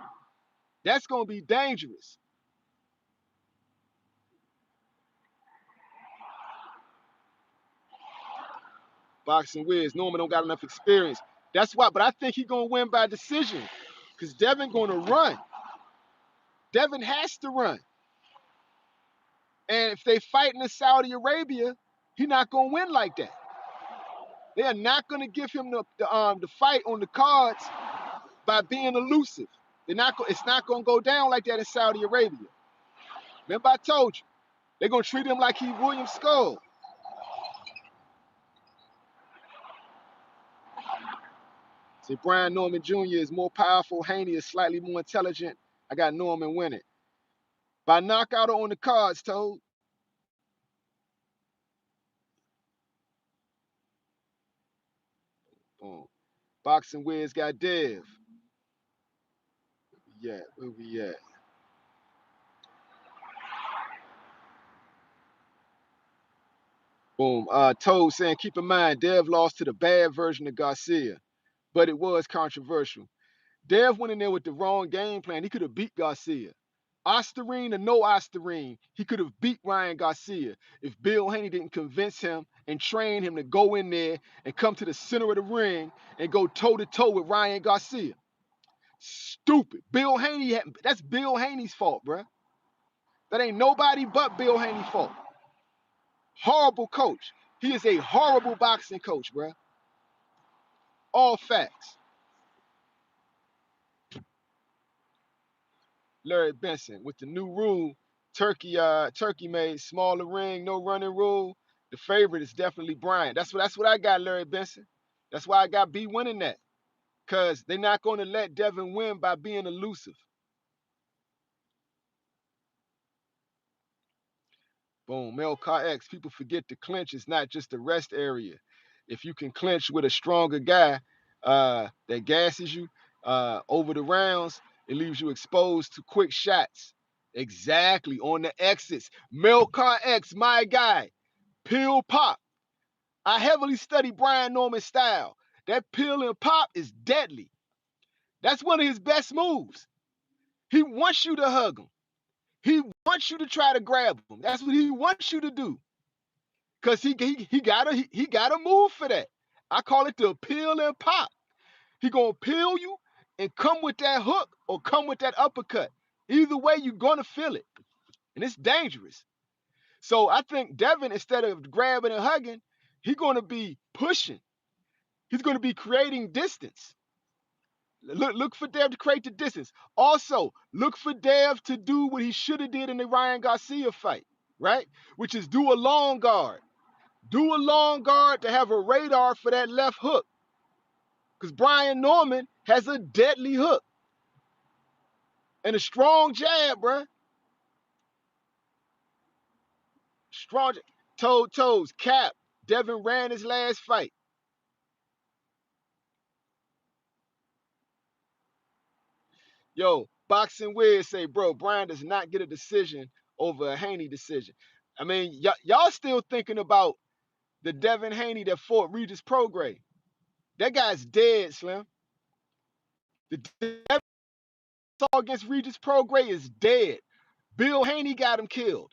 Speaker 1: That's gonna be dangerous. Boxing Wiz. Norman don't got enough experience. That's why, but I think he's gonna win by decision. Because Devin gonna run. Devin has to run. And if they fight in Saudi Arabia, he's not gonna win like that. They are not gonna give him the fight on the cards by being elusive. It's not gonna go down like that in Saudi Arabia. Remember I told you, they're gonna treat him like he's William Skull. Say Brian Norman Jr. is more powerful. Haney is slightly more intelligent. I got Norman winning. By knockout or on the cards, Toad. Boom. Boxing Wiz got Dev. Yeah, where we at? Boom. Toad saying, keep in mind, Dev lost to the bad version of Garcia, but it was controversial. Dev went in there with the wrong game plan. He could have beat Garcia. Osterine or no Osterine, he could have beat Ryan Garcia if Bill Haney didn't convince him and train him to go in there and come to the center of the ring and go toe to toe with Ryan Garcia. Stupid. That's Bill Haney's fault, bruh. That ain't nobody but Bill Haney's fault. Horrible coach. He is a horrible boxing coach, bruh. All facts. Larry Benson with the new rule. Turkey made smaller ring, no running rule. The favorite is definitely Bryant. That's what I got, Larry Benson. That's why I got B winning that. Cause they're not going to let Devin win by being elusive. Boom. Mel Car X. People forget the clinch is not just the rest area. if you can clinch with a stronger guy that gasses you over the rounds, it leaves you exposed to quick shots. Exactly, on the exits. Melcar X, my guy. Pill pop. I heavily study Brian Norman's style. That pill and pop is deadly. That's one of his best moves. He wants you to hug him. He wants you to try to grab him. That's what he wants you to do. Cause he got a move for that. I call it the peel and pop. He gonna peel you and come with that hook or come with that uppercut. Either way, you're gonna feel it, and it's dangerous. So I think Devin, instead of grabbing and hugging, he's gonna be pushing. He's gonna be creating distance. Look for Dev to create the distance. Also, look for Dev to do what he should have did in the Ryan Garcia fight, right? Which is do a long guard. Do a long guard to have a radar for that left hook. Because Brian Norman has a deadly hook and a strong jab, bruh. Strong toes, cap. Devin ran his last fight. Yo, Boxing Wiz say, bro, Brian does not get a decision over a Haney decision. I mean, y'all still thinking about the Devin Haney that fought Regis Prograis. That guy's dead, Slim. The Devin saw against Regis Prograis is dead. Bill Haney got him killed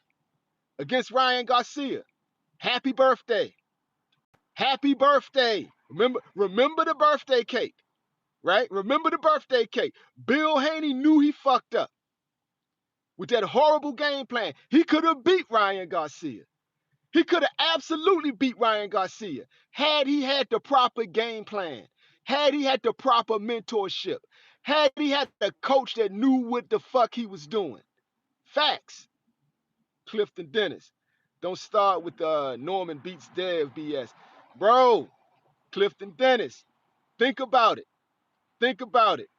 Speaker 1: against Ryan Garcia. Happy birthday. Happy birthday. Remember the birthday cake, right? Remember the birthday cake. Bill Haney knew he fucked up with that horrible game plan. He could have beat Ryan Garcia. He could have absolutely beat Ryan Garcia had he had the proper game plan, had he had the proper mentorship, had he had the coach that knew what the fuck he was doing. Facts. Clifton Dennis. Don't start with Norman beats Dev BS. Bro, Clifton Dennis, think about it. Think about it.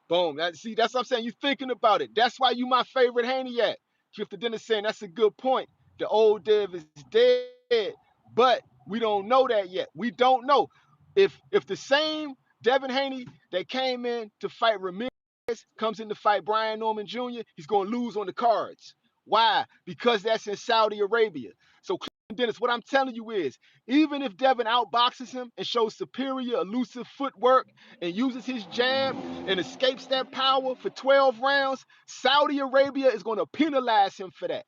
Speaker 1: Boom. That's what I'm saying. You thinking about it. That's why you my favorite Haney at. Clifton Dennis saying that's a good point. The old Dev is dead, but we don't know that yet. We don't know. If the same Devin Haney that came in to fight Ramirez comes in to fight Brian Norman Jr., he's going to lose on the cards. Why? Because that's in Saudi Arabia. So, Dennis, what I'm telling you is, even if Devin outboxes him and shows superior elusive footwork and uses his jab and escapes that power for 12 rounds, Saudi Arabia is going to penalize him for that.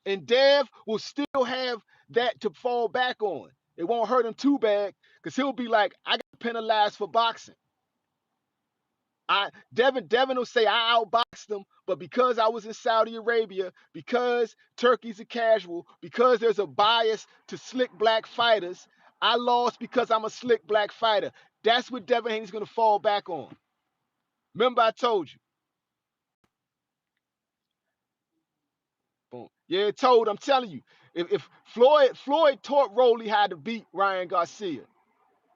Speaker 1: And Dev will still have that to fall back on. It won't hurt him too bad because he'll be like, I got penalized for boxing. Devin will say I outboxed them, but because I was in Saudi Arabia, because Turkey's a casual, because there's a bias to slick black fighters, I lost because I'm a slick black fighter. That's what Devin Haney's gonna fall back on. Remember, I told you. Boom. Yeah, I'm telling you, if Floyd taught Rolly how to beat Ryan Garcia,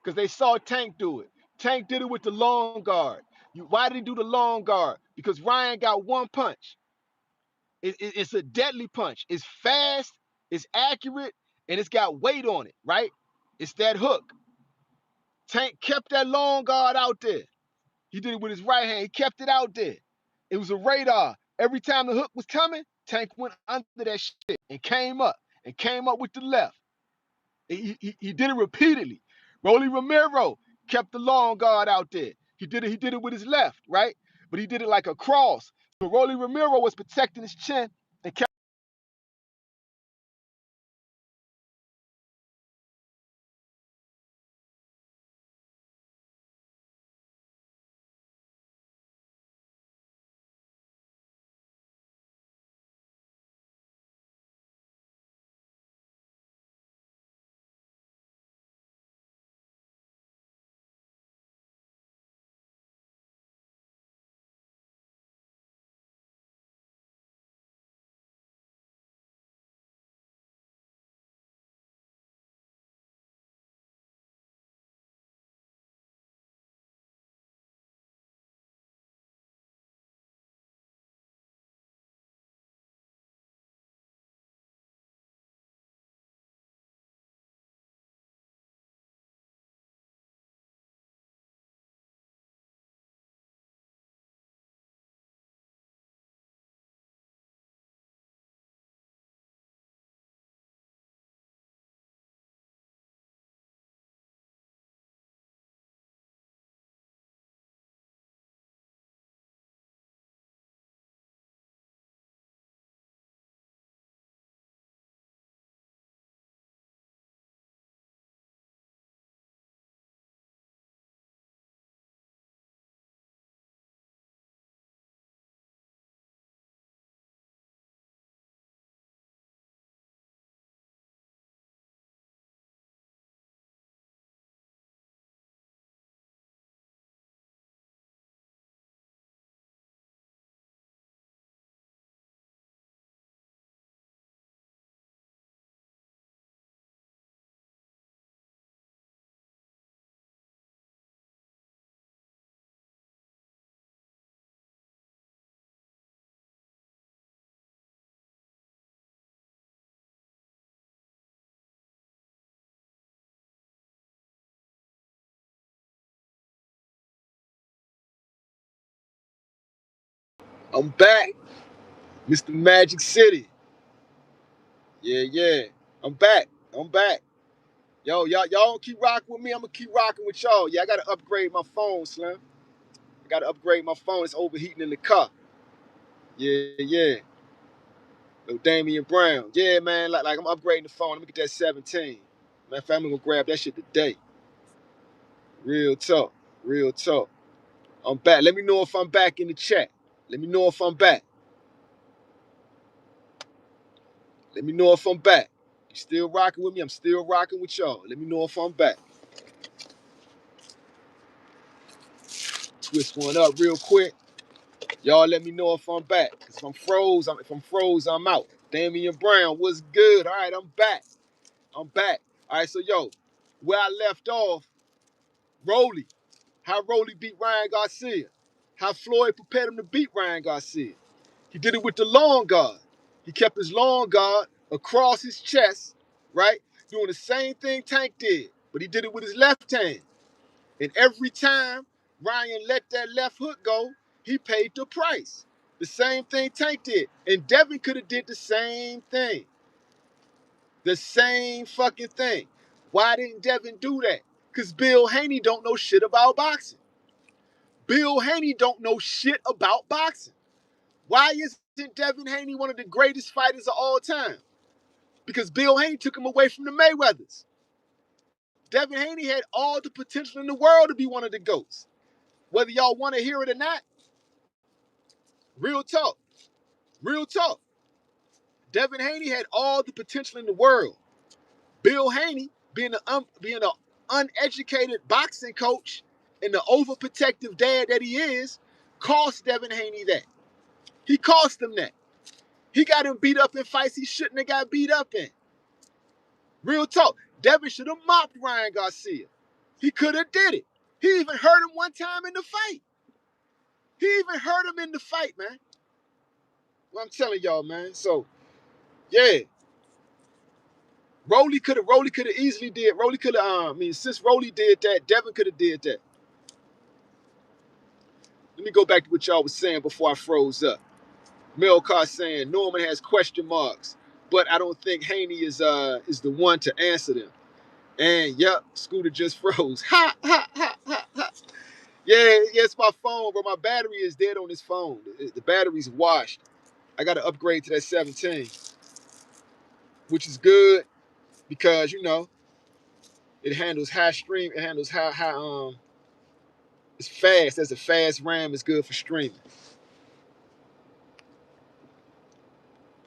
Speaker 1: because they saw Tank do it. Tank did it with the long guard. Why did he do the long guard? Because Ryan got one punch. It's a deadly punch. It's fast, it's accurate, and it's got weight on it, right? It's that hook. Tank kept that long guard out there. He did it with his right hand. He kept it out there. It was a radar. Every time the hook was coming, Tank went under that shit and came up with the left. He did it repeatedly. Rolly Romero kept the long guard out there. He did it with his left, right? But he did it like a cross. So Rolly Romero was protecting his chin and kept I'm back, Mr. Magic City. Yeah, yeah. I'm back. I'm back. Yo, y'all keep rocking with me. I'm gonna keep rocking with y'all. Yeah, I gotta upgrade my phone, Slim. I gotta upgrade my phone. It's overheating in the car. Yeah, yeah. Yo, Damian Brown. Yeah, man. Like I'm upgrading the phone. Let me get that 17. Man, family gonna grab that shit today. Real talk. Real talk. I'm back. Let me know if I'm back in the chat. Let me know if I'm back. Let me know if I'm back. You still rocking with me? I'm still rocking with y'all. Let me know if I'm back. Twist one up real quick. Y'all let me know if I'm back. Cause if I'm froze, I'm out. Damian Brown, what's good? All right, I'm back. I'm back. All right, so yo, where I left off, Rolly. How Rolly beat Ryan Garcia. How Floyd prepared him to beat Ryan Garcia. He did it with the long guard. He kept his long guard across his chest, right? Doing the same thing Tank did, but he did it with his left hand. And every time Ryan let that left hook go, he paid the price. The same thing Tank did. And Devin could have did the same thing. The same fucking thing. Why didn't Devin do that? Because Bill Haney don't know shit about boxing. Bill Haney don't know shit about boxing. Why isn't Devin Haney one of the greatest fighters of all time? Because Bill Haney took him away from the Mayweathers. Devin Haney had all the potential in the world to be one of the GOATs. Whether y'all want to hear it or not, real talk. Real talk. Devin Haney had all the potential in the world. Bill Haney, being an uneducated boxing coach and the overprotective dad that he is, cost Devin Haney that. He cost him that. He got him beat up in fights he shouldn't have got beat up in. Real talk. Devin should have mopped Ryan Garcia. He could have did it. He even hurt him one time in the fight. He even hurt him in the fight, man. Well, I'm telling y'all, man. So, yeah. Rolly could have easily did. Rolly could have, since Rolly did that, Devin could have did that. Let me go back to what y'all was saying before I froze up. Melcar saying Norman has question marks, but I don't think Haney is the one to answer them. And yep, Scooter just froze. Ha ha ha ha ha. Yeah, it's my phone, but my battery is dead on this phone. The battery's washed. I got to upgrade to that 17, which is good because it handles high stream. It handles high. It's fast. That's a fast RAM. It's good for streaming.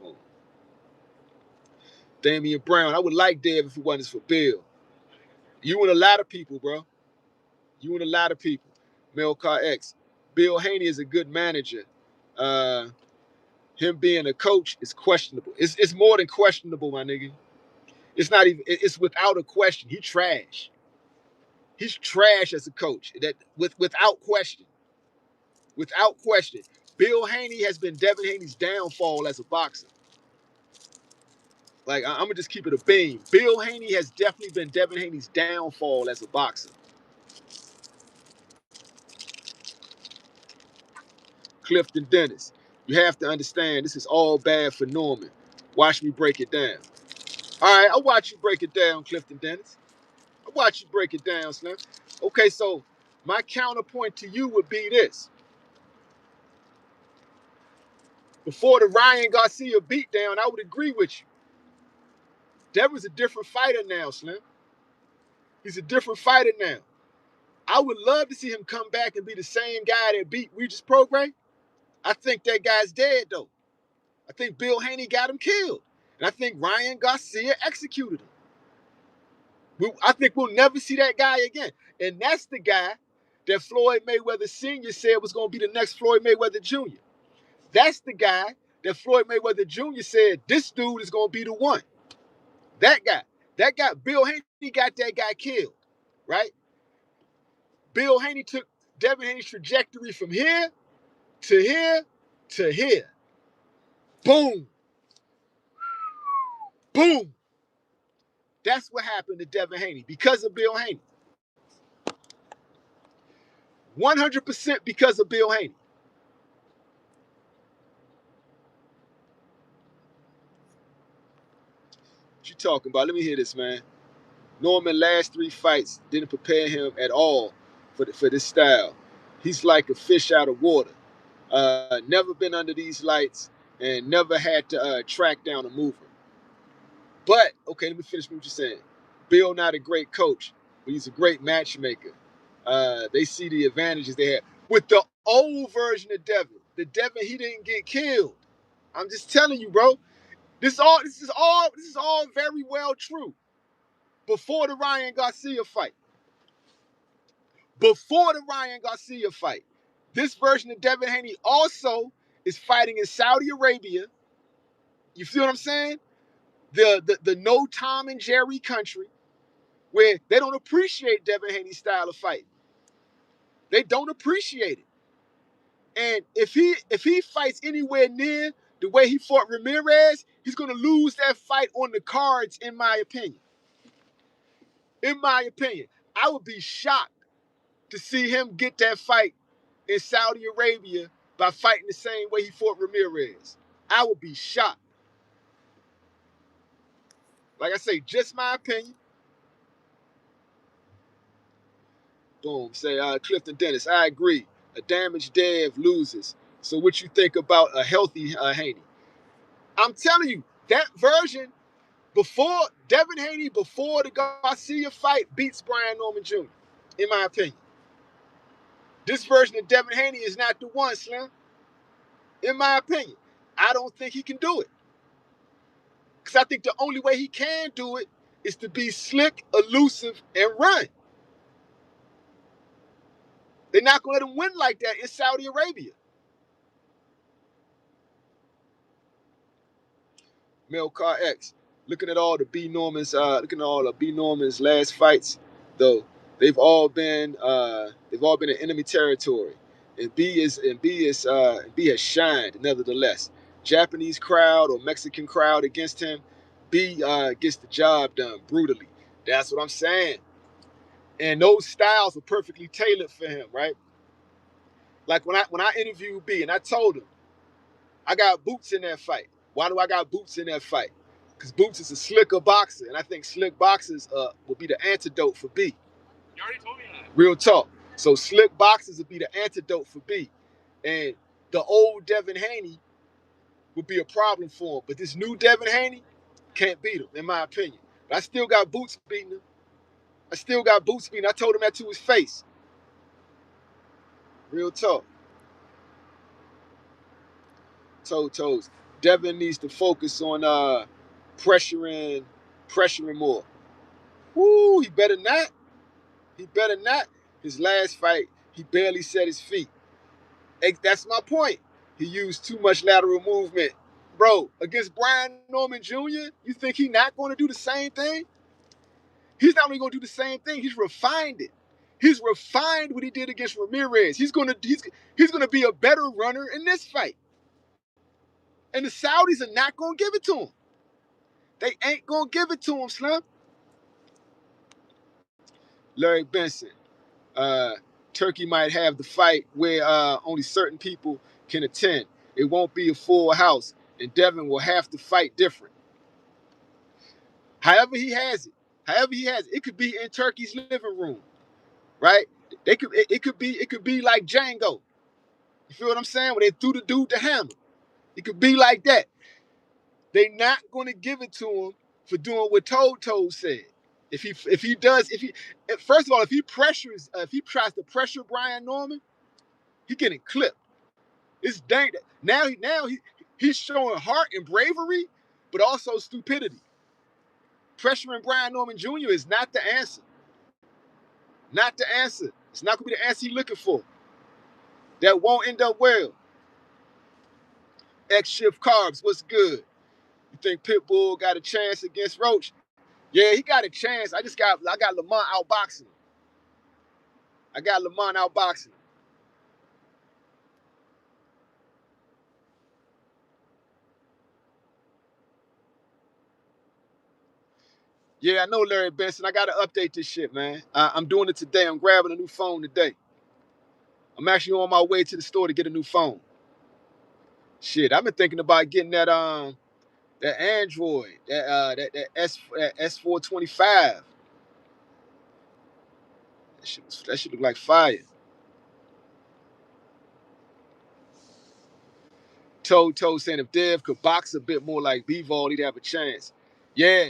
Speaker 1: Boom. Damian Brown. I would like Dev if it wasn't for Bill. You and a lot of people, bro. You and a lot of people. Melcar X. Bill Haney is a good manager. Him being a coach is questionable. It's more than questionable, my nigga. It's not even. It's without a question. He trash. He's trash as a coach. Without question. Without question. Bill Haney has been Devin Haney's downfall as a boxer. Like I'm gonna just keep it a beam. Bill Haney has definitely been Devin Haney's downfall as a boxer. Clifton Dennis. You have to understand this is all bad for Norman. Watch me break it down. All right, I'll watch you break it down, Clifton Dennis. I'll watch you break it down, Slim. Okay, so my counterpoint to you would be this. Before the Ryan Garcia beatdown, I would agree with you. Devin's a different fighter now, Slim. He's a different fighter now. I would love to see him come back and be the same guy that beat Regis Prograis. I think that guy's dead, though. I think Bill Haney got him killed. And I think Ryan Garcia executed him. I think we'll never see that guy again. And that's the guy that Floyd Mayweather Sr. said was going to be the next Floyd Mayweather Jr. That's the guy that Floyd Mayweather Jr. said, this dude is going to be the one. That guy. That guy, Bill Haney got that guy killed, right? Bill Haney took Devin Haney's trajectory from here to here to here. Boom. Boom. That's what happened to Devin Haney because of Bill Haney. 100% because of Bill Haney. talking about? Let me hear this, man. Norman last 3 fights didn't prepare him at all for this style. He's like a fish out of water. Never been under these lights and never had to track down a mover. But okay, let me finish what you're saying. Bill not a great coach, but he's a great matchmaker. They see the advantages they have with the old version of Devin. The Devin he didn't get killed. I'm just telling you, bro. This is all very well true. Before the Ryan Garcia fight. Before the Ryan Garcia fight. This version of Devin Haney also is fighting in Saudi Arabia. You feel what I'm saying? The no Tom and Jerry country where they don't appreciate Devin Haney's style of fight. They don't appreciate it. And if he fights anywhere near the way he fought Ramirez, he's gonna lose that fight on the cards, in my opinion. In my opinion. I would be shocked to see him get that fight in Saudi Arabia by fighting the same way he fought Ramirez. I would be shocked. Like I say, just my opinion. Boom. Say Clifton Dennis. I agree. A damaged Dev loses. So what you think about a healthy Haney? I'm telling you, that version before Devin Haney, before the Garcia fight, beats Brian Norman Jr., in my opinion. This version of Devin Haney is not the one, Slim. In my opinion. I don't think he can do it. Because I think the only way he can do it is to be slick, elusive, and run. They're not going to let him win like that in Saudi Arabia. Melcar X, looking at all the B Norman's last fights, though they've all been in enemy territory, and B has shined nevertheless. Japanese crowd or Mexican crowd against him, B gets the job done brutally. That's what I'm saying. And those styles are perfectly tailored for him, right? Like when I interviewed B and I told him I got Boots in that fight. Why do I got Boots in that fight? Because Boots is a slicker boxer, and I think slick boxers will be the antidote for B. You already told me that. Real talk. So slick boxers will be the antidote for B. And the old Devin Haney would be a problem for him. But this new Devin Haney can't beat him, in my opinion. But I still got Boots beating him. I told him that to his face. Real talk. Toes. Devin needs to focus on pressuring more. Woo, he better not. He better not. His last fight, he barely set his feet. That's my point. He used too much lateral movement. Bro, against Brian Norman Jr., you think he's not going to do the same thing? He's not only going to do the same thing, he's refined it. He's refined what he did against Ramirez. He's gonna be a better runner in this fight. And the Saudis are not gonna give it to him. They ain't gonna give it to him, Slim. Larry Benson. Turkey might have the fight where only certain people can attend. It won't be a full house, and Devin will have to fight different. However he has it. It could be in Turkey's living room, right? It could be like Django. You feel what I'm saying? Where they threw the dude the hammer. It could be like that. They're not going to give it to him for doing what Toe said. If he first of all, if he tries to pressure Brian Norman, he getting clipped. It's dangerous. He's showing heart and bravery, but also stupidity. Pressuring Brian Norman Jr. is not the answer. Not the answer. It's not going to be the answer he's looking for. That won't end up well. X Shift Carbs, what's good? You think Pitbull got a chance against Roach? Yeah, he got a chance. I got Lamont outboxing him. Yeah, I know, Larry Benson. I got to update this shit, man. I'm doing it today. I'm grabbing a new phone today. I'm actually on my way to the store to get a new phone. Shit, I've been thinking about getting that That Android, that S425. That shit look like fire. Toe saying if Dev could box a bit more like Bivol, he'd have a chance. Yeah.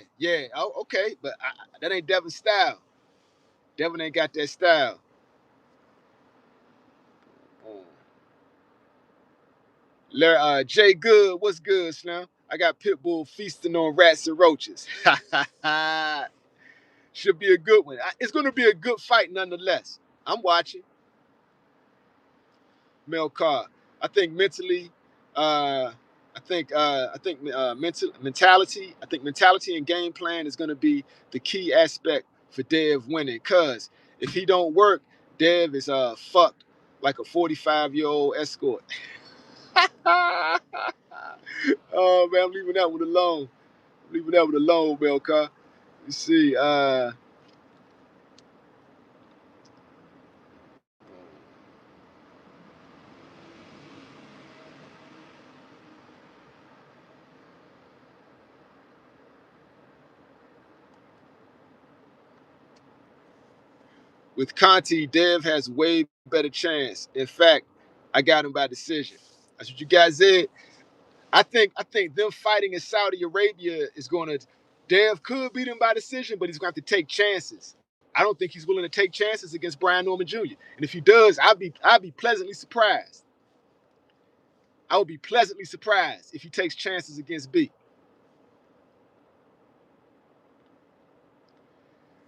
Speaker 1: Oh, okay, but that ain't Devin's style. Devin ain't got that style. Jay Good, what's good, Slim? I got Pitbull feasting on rats and roaches. Should be a good one. It's going to be a good fight nonetheless. I'm watching. Mel Carr. I think mentally, mentality. I think mentality and game plan is going to be the key aspect for Dev winning. Cause if he don't work, Dev is fucked like a 45-year-old escort. Oh man, I'm leaving that one alone. Mel Carr. You see, with Conti, Dev has way better chance. In fact, I got him by decision. That's what you guys said. I think them fighting in Saudi Arabia is going to. Dev could beat him by decision, but he's going to have to take chances. I don't think he's willing to take chances against Brian Norman Jr. And if he does, I'd be pleasantly surprised. I would be pleasantly surprised if he takes chances against B.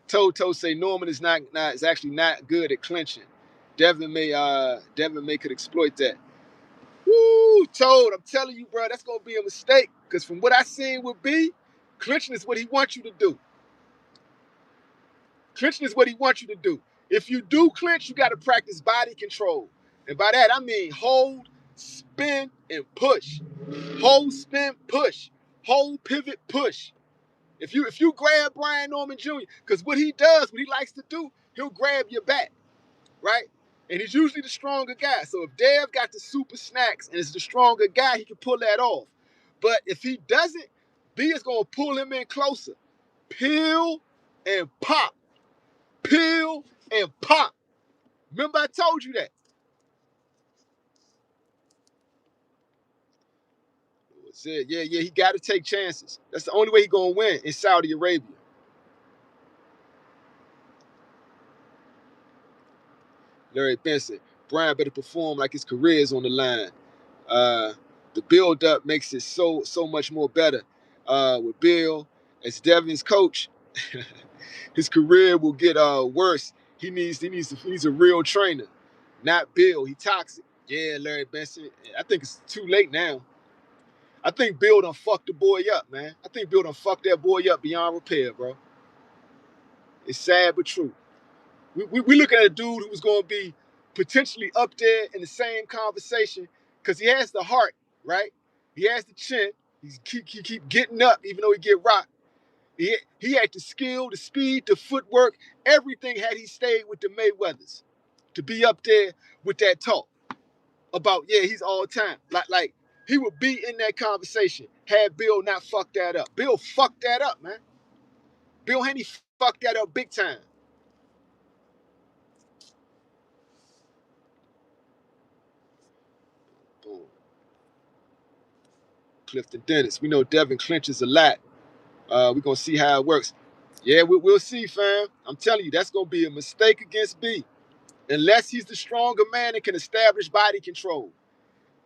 Speaker 1: Toto say Norman is is actually not good at clinching. Devin may could exploit that. Woo, Toad, I'm telling you, bro, that's gonna be a mistake. Because from what I seen with B, clinching is what he wants you to do. Clinching is what he wants you to do. If you do clinch, you gotta practice body control. And by that I mean hold, spin, and push. Hold, spin, push. Hold, pivot, push. If you grab Brian Norman Jr., because what he does, what he likes to do, he'll grab your back, right? And he's usually the stronger guy. So if Dev got the super snacks and is the stronger guy, he can pull that off. But if he doesn't, B is gonna pull him in closer. Peel and pop. Peel and pop. Remember I told you that. Yeah, he got to take chances. That's the only way he's gonna win in Saudi Arabia. Larry Benson, Brian better perform like his career is on the line. Uh, the build up makes it so much more better. With Bill as Devin's coach, his career will get worse. He needs a real trainer, not Bill. He toxic. Yeah, Larry Benson. I think it's too late now. I think Bill done fucked the boy up, man. I think Bill done fucked that boy up beyond repair, bro. It's sad but true. We looking at a dude who was going to be potentially up there in the same conversation because he has the heart, right? He has the chin. He keep getting up even though he get rocked. He had the skill, the speed, the footwork, everything had he stayed with the Mayweathers to be up there with that talk about, yeah, he's all time. Like he would be in that conversation had Bill not fucked that up. Bill fucked that up, man. Bill Haney fucked that up big time. Boom. Clifton Dennis. We know Devin clinches a lot. We're going to see how it works. Yeah, we'll see, fam. I'm telling you, that's going to be a mistake against B. Unless he's the stronger man and can establish body control.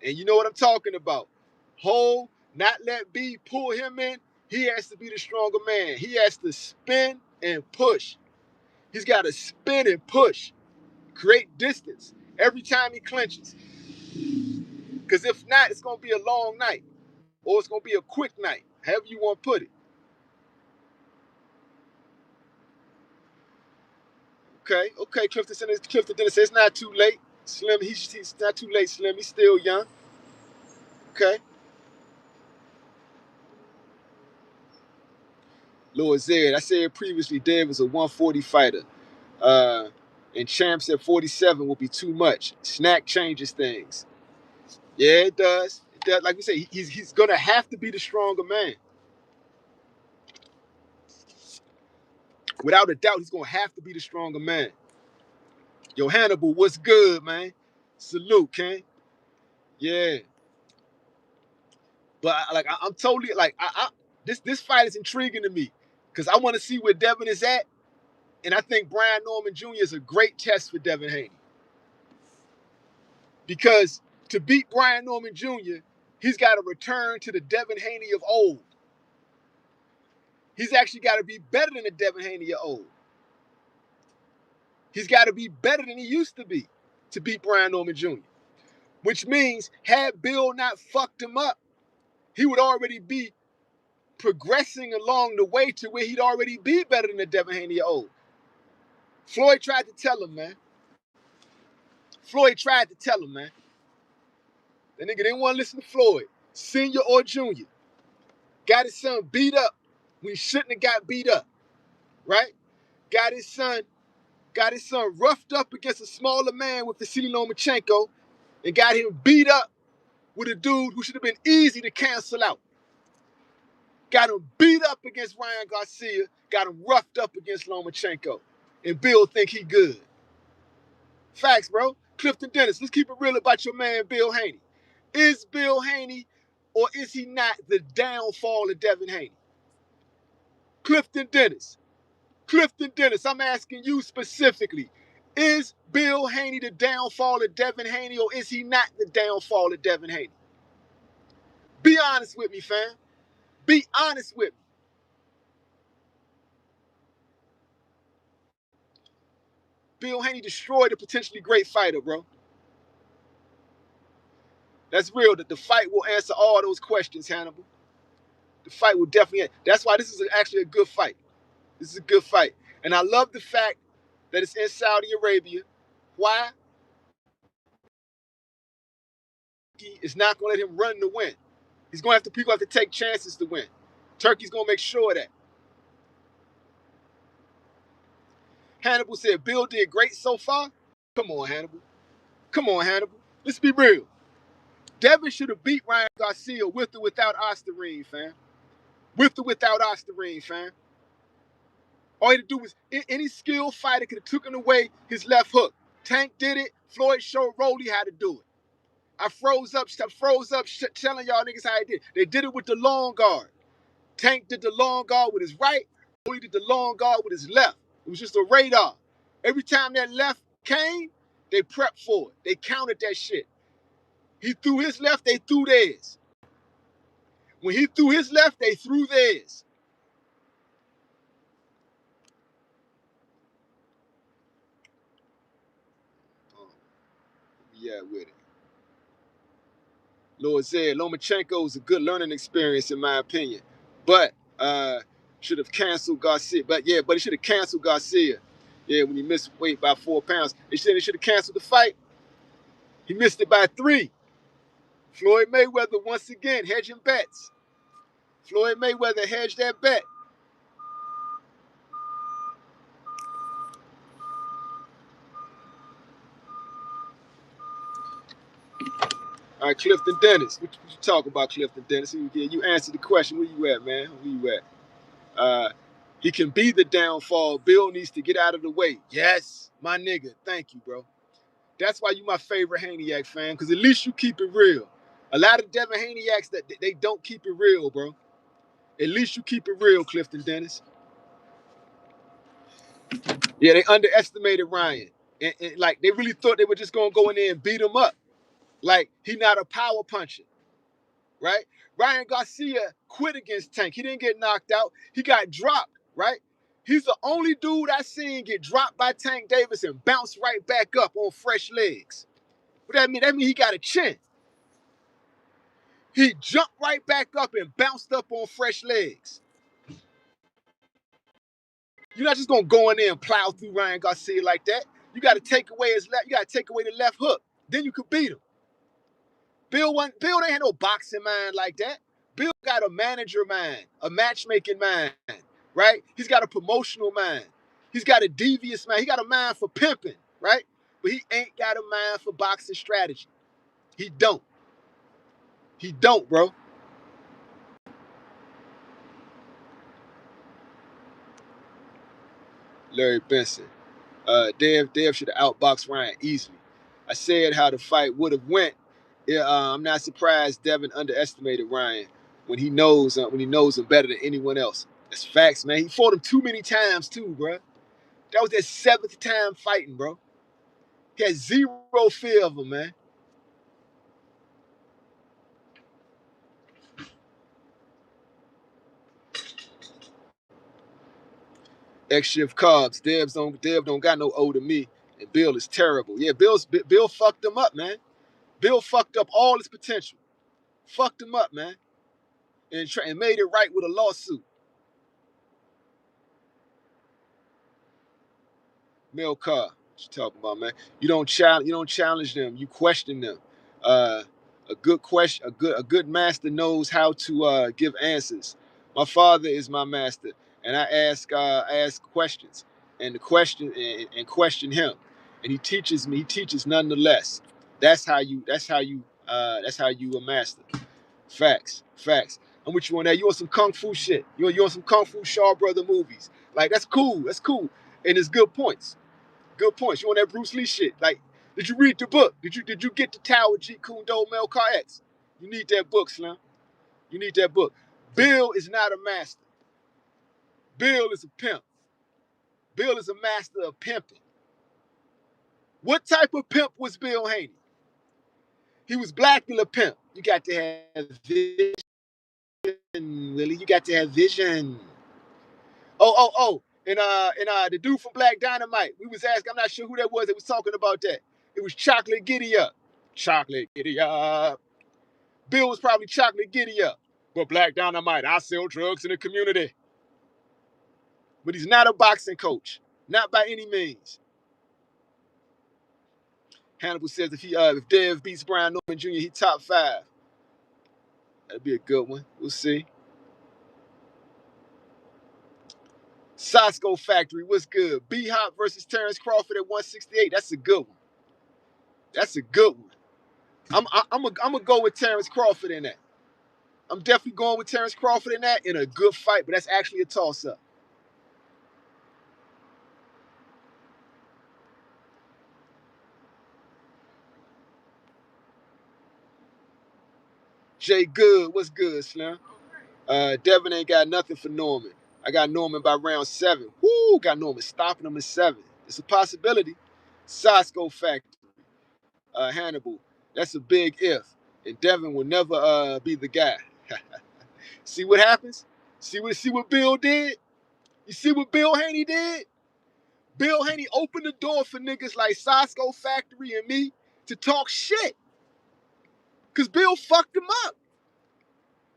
Speaker 1: And you know what I'm talking about. Hold, not let B pull him in. He has to be the stronger man. He has to spin and push. He's got to spin and push. Create distance every time he clinches. Because if not, it's going to be a long night. Or it's going to be a quick night. However you want to put it. Okay. Clifton Dennis says it's not too late. Slim, he's not too late, Slim. He's still young. Okay. Lord Zed, I said previously, Dave was a 140 fighter. Uh, and champs at 47 will be too much. Snack changes things. Yeah, it does. It does. Like we say, he's gonna have to be the stronger man. Without a doubt, he's gonna have to be the stronger man. Yo, Hannibal, what's good, man? Salute, King. Yeah, but I'm totally like this fight is intriguing to me because I want to see where Devin is at, and I think Brian Norman Jr. is a great test for Devin Haney because to beat Brian Norman Jr., he's got to return to the Devin Haney of old. He's actually got to be better than the Devin Haney of old. He's got to be better than he used to be to beat Brian Norman Jr., which means had Bill not fucked him up, he would already be progressing along the way to where he'd already be better than the Devin Haney of old. Floyd tried to tell him, man. Floyd tried to tell him, man. That nigga didn't want to listen to Floyd, senior or junior. Got his son beat up when he shouldn't have got beat up, right? Got his son roughed up against a smaller man with Vasily Lomachenko and got him beat up with a dude who should have been easy to cancel out. Got him beat up against Ryan Garcia, got him roughed up against Lomachenko. And Bill think he good. Facts, bro. Clifton Dennis, let's keep it real about your man, Bill Haney. Is Bill Haney or is he not the downfall of Devin Haney? Clifton Dennis, I'm asking you specifically. Is Bill Haney the downfall of Devin Haney or is he not the downfall of Devin Haney? Be honest with me, fam. Be honest with me. Bill Haney destroyed a potentially great fighter, bro. That's real. That the fight will answer all those questions, Hannibal. The fight will definitely. That's why this is actually a good fight. This is a good fight. And I love the fact that it's in Saudi Arabia. Why? He is not going to let him run to win. He's going to have to, people have to take chances to win. Turkey's going to make sure of that. Hannibal said, Bill did great so far. Come on, Hannibal. Come on, Hannibal. Let's be real. Devin should have beat Ryan Garcia with or without Osterine, fam. With or without Osterine, fam. All he had to do was, any skilled fighter could have taken away his left hook. Tank did it. Floyd showed Rolly how to do it. I froze up telling y'all niggas how he did. They did it with the long guard. Tank did the long guard with his right. Rolly did the long guard with his left. It was just a radar. Every time that left came, they prepped for it. They counted that shit. He threw his left, they threw theirs. When he threw his left, they threw theirs. Yeah, with it. Lord said Lomachenko is a good learning experience in my opinion, but should have canceled Garcia. But he should have canceled Garcia. Yeah, when he missed weight by 4 pounds, they should have canceled the fight. He missed it by 3. Floyd Mayweather once again hedging bets. Floyd Mayweather hedged that bet. All right, Clifton Dennis. What you talk about, Clifton Dennis? You answered the question. Where you at, man? Where you at? He can be the downfall. Bill needs to get out of the way. Yes, my nigga. Thank you, bro. That's why you my favorite Haneyyak fan, because at least you keep it real. A lot of Devin Haneyaks, that they don't keep it real, bro. At least you keep it real, Clifton Dennis. Yeah, they underestimated Ryan. And like, they really thought they were just going to go in there and beat him up. Like, he not a power puncher, right? Ryan Garcia quit against Tank. He didn't get knocked out. He got dropped, right? He's the only dude I seen get dropped by Tank Davis and bounce right back up on fresh legs. What that mean? That mean he got a chin. He jumped right back up and bounced up on fresh legs. You're not just gonna go in there and plow through Ryan Garcia like that. You got to take away his left. You got to take away the left hook. Then you could beat him. Bill ain't had no boxing mind like that. Bill got a manager mind, a matchmaking mind, right? He's got a promotional mind. He's got a devious mind. He got a mind for pimping, right? But he ain't got a mind for boxing strategy. He don't. He don't, bro. Larry Benson. Dev should have outboxed Ryan easily. I said how the fight would have went. Yeah, I'm not surprised Devin underestimated Ryan when he knows him better than anyone else. That's facts, man. He fought him too many times too, bro. That was their seventh time fighting, bro. He had zero fear of him, man. X-shift carbs. Dev don't got no O to me. And Bill is terrible. Yeah, Bill fucked him up, man. Bill fucked up all his potential. Fucked him up, man. And made it right with a lawsuit. Male car. What you talking about, man? You don't challenge them. You question them. Uh, a good question. A good master knows how to give answers. My father is my master, and I ask questions, and the question and question him, and he teaches me. He teaches nonetheless. That's how you a master. Facts. I'm with you on that. You want some kung fu shit? You want some kung fu Shaw Brother movies? Like that's cool. That's cool, and it's good points. Good points. You want that Bruce Lee shit? Like, did you read the book? Did you get the Tower Jeet Kune Do Mel Car X? You need that book, Slim. You need that book. Bill is not a master. Bill is a pimp. Bill is a master of pimping. What type of pimp was Bill Haney? He was Blackula pimp. You got to have vision, Willie. You got to have vision. Oh. And the dude from Black Dynamite, we was asking, I'm not sure who that was that was talking about that. It was Chocolate Giddy Up. Chocolate Giddy Up. Bill was probably Chocolate Giddy Up. But Black Dynamite, I sell drugs in the community. But he's not a boxing coach. Not by any means. Hannibal says if Dev beats Brian Norman Jr., he top 5. That'd be a good one. We'll see. Sosco Factory, what's good? B-Hop versus Terence Crawford at 168. That's a good one. That's a good one. I'm gonna go with Terence Crawford in that. I'm definitely going with Terence Crawford in that in a good fight, but that's actually a toss-up. Jay Good, what's good, Slim? Devin ain't got nothing for Norman. I got Norman by round 7. Woo, got Norman stopping him in 7. It's a possibility. Sosco Factory, Hannibal. That's a big if. And Devin will never be the guy. See what happens? See what Bill did? You see what Bill Haney did? Bill Haney opened the door for niggas like Sosco Factory and me to talk shit. Because Bill fucked him up.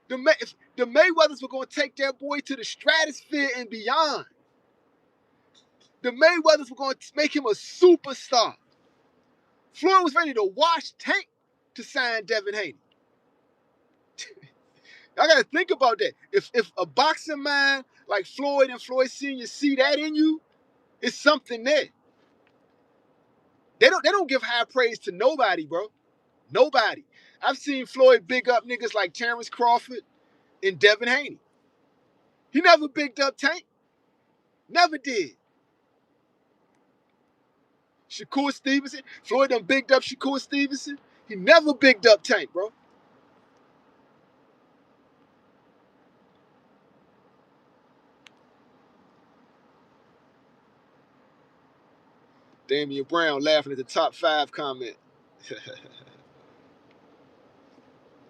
Speaker 1: If the Mayweathers were going to take that boy to the stratosphere and beyond. The Mayweathers were going to make him a superstar. Floyd was ready to wash Tank to sign Devin Haney. I got to think about that. If a boxing man like Floyd and Floyd Sr. see that in you, it's something there. They don't give high praise to nobody, bro. Nobody. I've seen Floyd big up niggas like Terence Crawford and Devin Haney. He never bigged up Tank. Never did. Shakur Stevenson. Floyd done bigged up Shakur Stevenson. He never bigged up Tank, bro. Damian Brown laughing at the top 5 comment.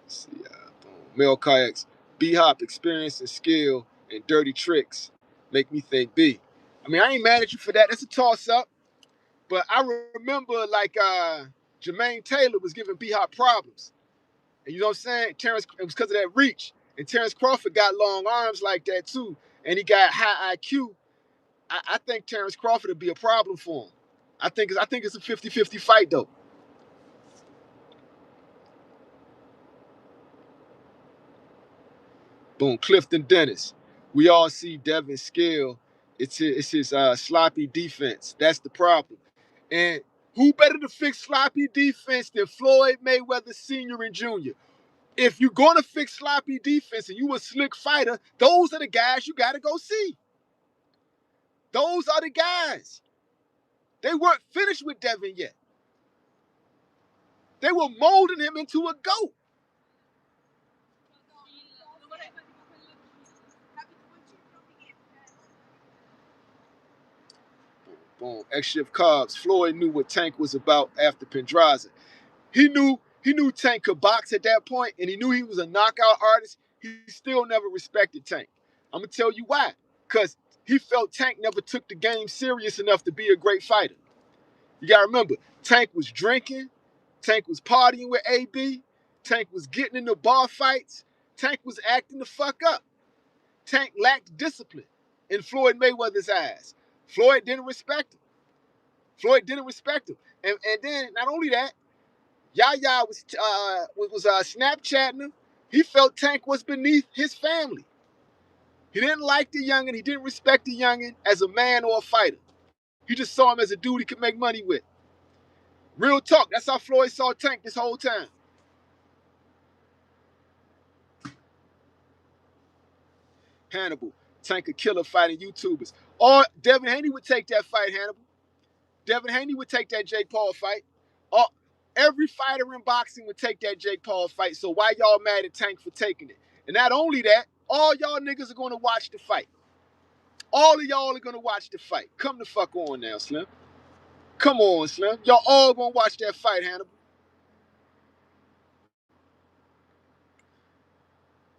Speaker 1: See, boom. Mel Kayaks. B-Hop, experience and skill and dirty tricks make me think B. I mean, I ain't mad at you for that. That's a toss-up. But I remember, like, Jermaine Taylor was giving B-Hop problems. And you know what I'm saying? It was because of that reach. And Terence Crawford got long arms like that, too. And he got high IQ. I think Terence Crawford would be a problem for him. I think it's a 50-50 fight, though. Boom, Clifton Dennis. We all see Devin's skill. It's his sloppy defense. That's the problem. And who better to fix sloppy defense than Floyd Mayweather Sr. and Jr.? If you're going to fix sloppy defense and you a slick fighter, those are the guys you got to go see. Those are the guys. They weren't finished with Devin yet. They were molding him into a GOAT. Boom. X-Shift Carbs. Floyd knew what Tank was about after Pendraza. He knew Tank could box at that point, and he knew he was a knockout artist. He still never respected Tank. I'm gonna tell you why. Because he felt Tank never took the game serious enough to be a great fighter. You gotta remember, Tank was drinking, Tank was partying with AB, Tank was getting into bar fights, Tank was acting the fuck up. Tank lacked discipline in Floyd Mayweather's eyes. Floyd didn't respect him. Floyd didn't respect him. And then not only that, Yaya was Snapchatting him. He felt Tank was beneath his family. He didn't like the youngin. He didn't respect the youngin as a man or a fighter. He just saw him as a dude he could make money with. Real talk. That's how Floyd saw Tank this whole time. Hannibal. Tank a killer fighting YouTubers. Or Devin Haney would take that fight, Hannibal. Devin Haney would take that Jake Paul fight. Or every fighter in boxing would take that Jake Paul fight. So why y'all mad at Tank for taking it? And not only that, all y'all niggas are going to watch the fight. All of y'all are going to watch the fight. Come the fuck on now, Slim. Come on, Slim. Y'all all going to watch that fight, Hannibal.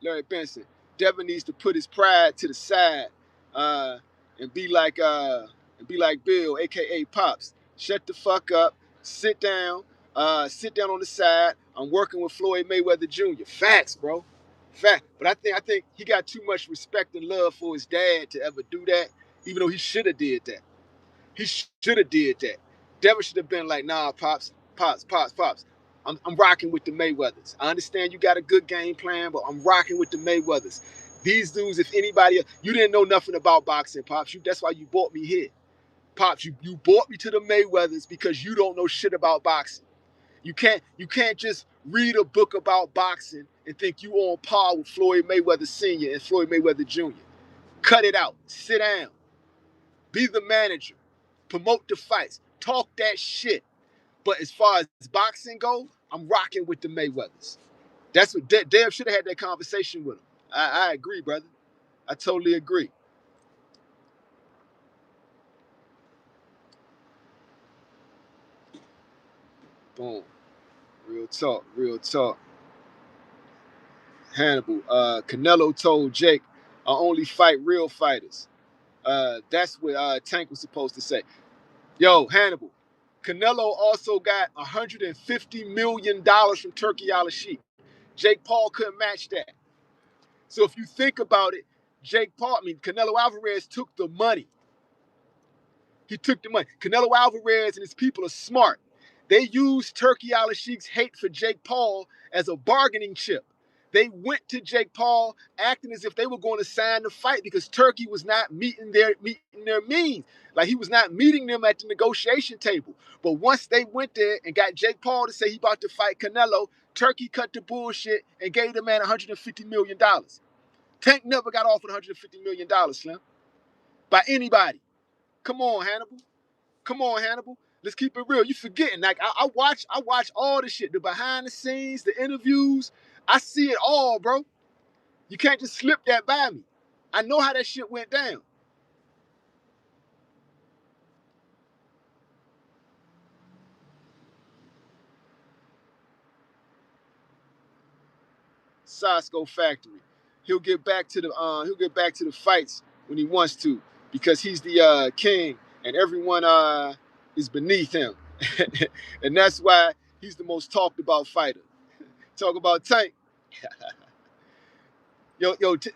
Speaker 1: Larry Benson. Devin needs to put his pride to the side and be like Bill, aka Pops. Shut the fuck up. Sit down. Sit down on the side. I'm working with Floyd Mayweather Jr. Facts, bro. Fact. But I think he got too much respect and love for his dad to ever do that, even though he should have did that. He should have did that. Devin should have been like, nah, Pops. I'm rocking with the Mayweathers. I understand you got a good game plan, but I'm rocking with the Mayweathers. These dudes, if anybody, you didn't know nothing about boxing, Pops. That's why you brought me here. Pops, you brought me to the Mayweathers because you don't know shit about boxing. You can't just read a book about boxing and think you on par with Floyd Mayweather Sr. and Floyd Mayweather Jr. Cut it out. Sit down. Be the manager. Promote the fights. Talk that shit. But as far as boxing goes, I'm rocking with the Mayweathers. That's what Dev should have had that conversation with him. I agree, brother. I totally agree. Boom. Real talk. Real talk. Hannibal. Canelo told Jake, I only fight real fighters. That's what Tank was supposed to say. Yo, Hannibal. Canelo also got $150 million from Turkey Al Sheikh. Jake Paul couldn't match that. So if you think about it, Canelo Alvarez took the money. He took the money. Canelo Alvarez and his people are smart. They used Turkey Al Sheikh's hate for Jake Paul as a bargaining chip. They went to Jake Paul acting as if they were going to sign the fight because Turkey was not meeting their means. Like he was not meeting them at the negotiation table. But once they went there and got Jake Paul to say he about to fight Canelo, Turkey cut the bullshit and gave the man $150 million. Tank never got offered $150 million, Slim. By anybody. Come on, Hannibal. Come on, Hannibal. Let's keep it real. You forgetting. Like I watch all the shit, the behind the scenes, the interviews. I see it all, bro. You can't just slip that by me. I know how that shit went down. Sasko Factory. He'll get back to the fights when he wants to because he's the king and everyone is beneath him. And that's why he's the most talked about fighter. Talk about Tank.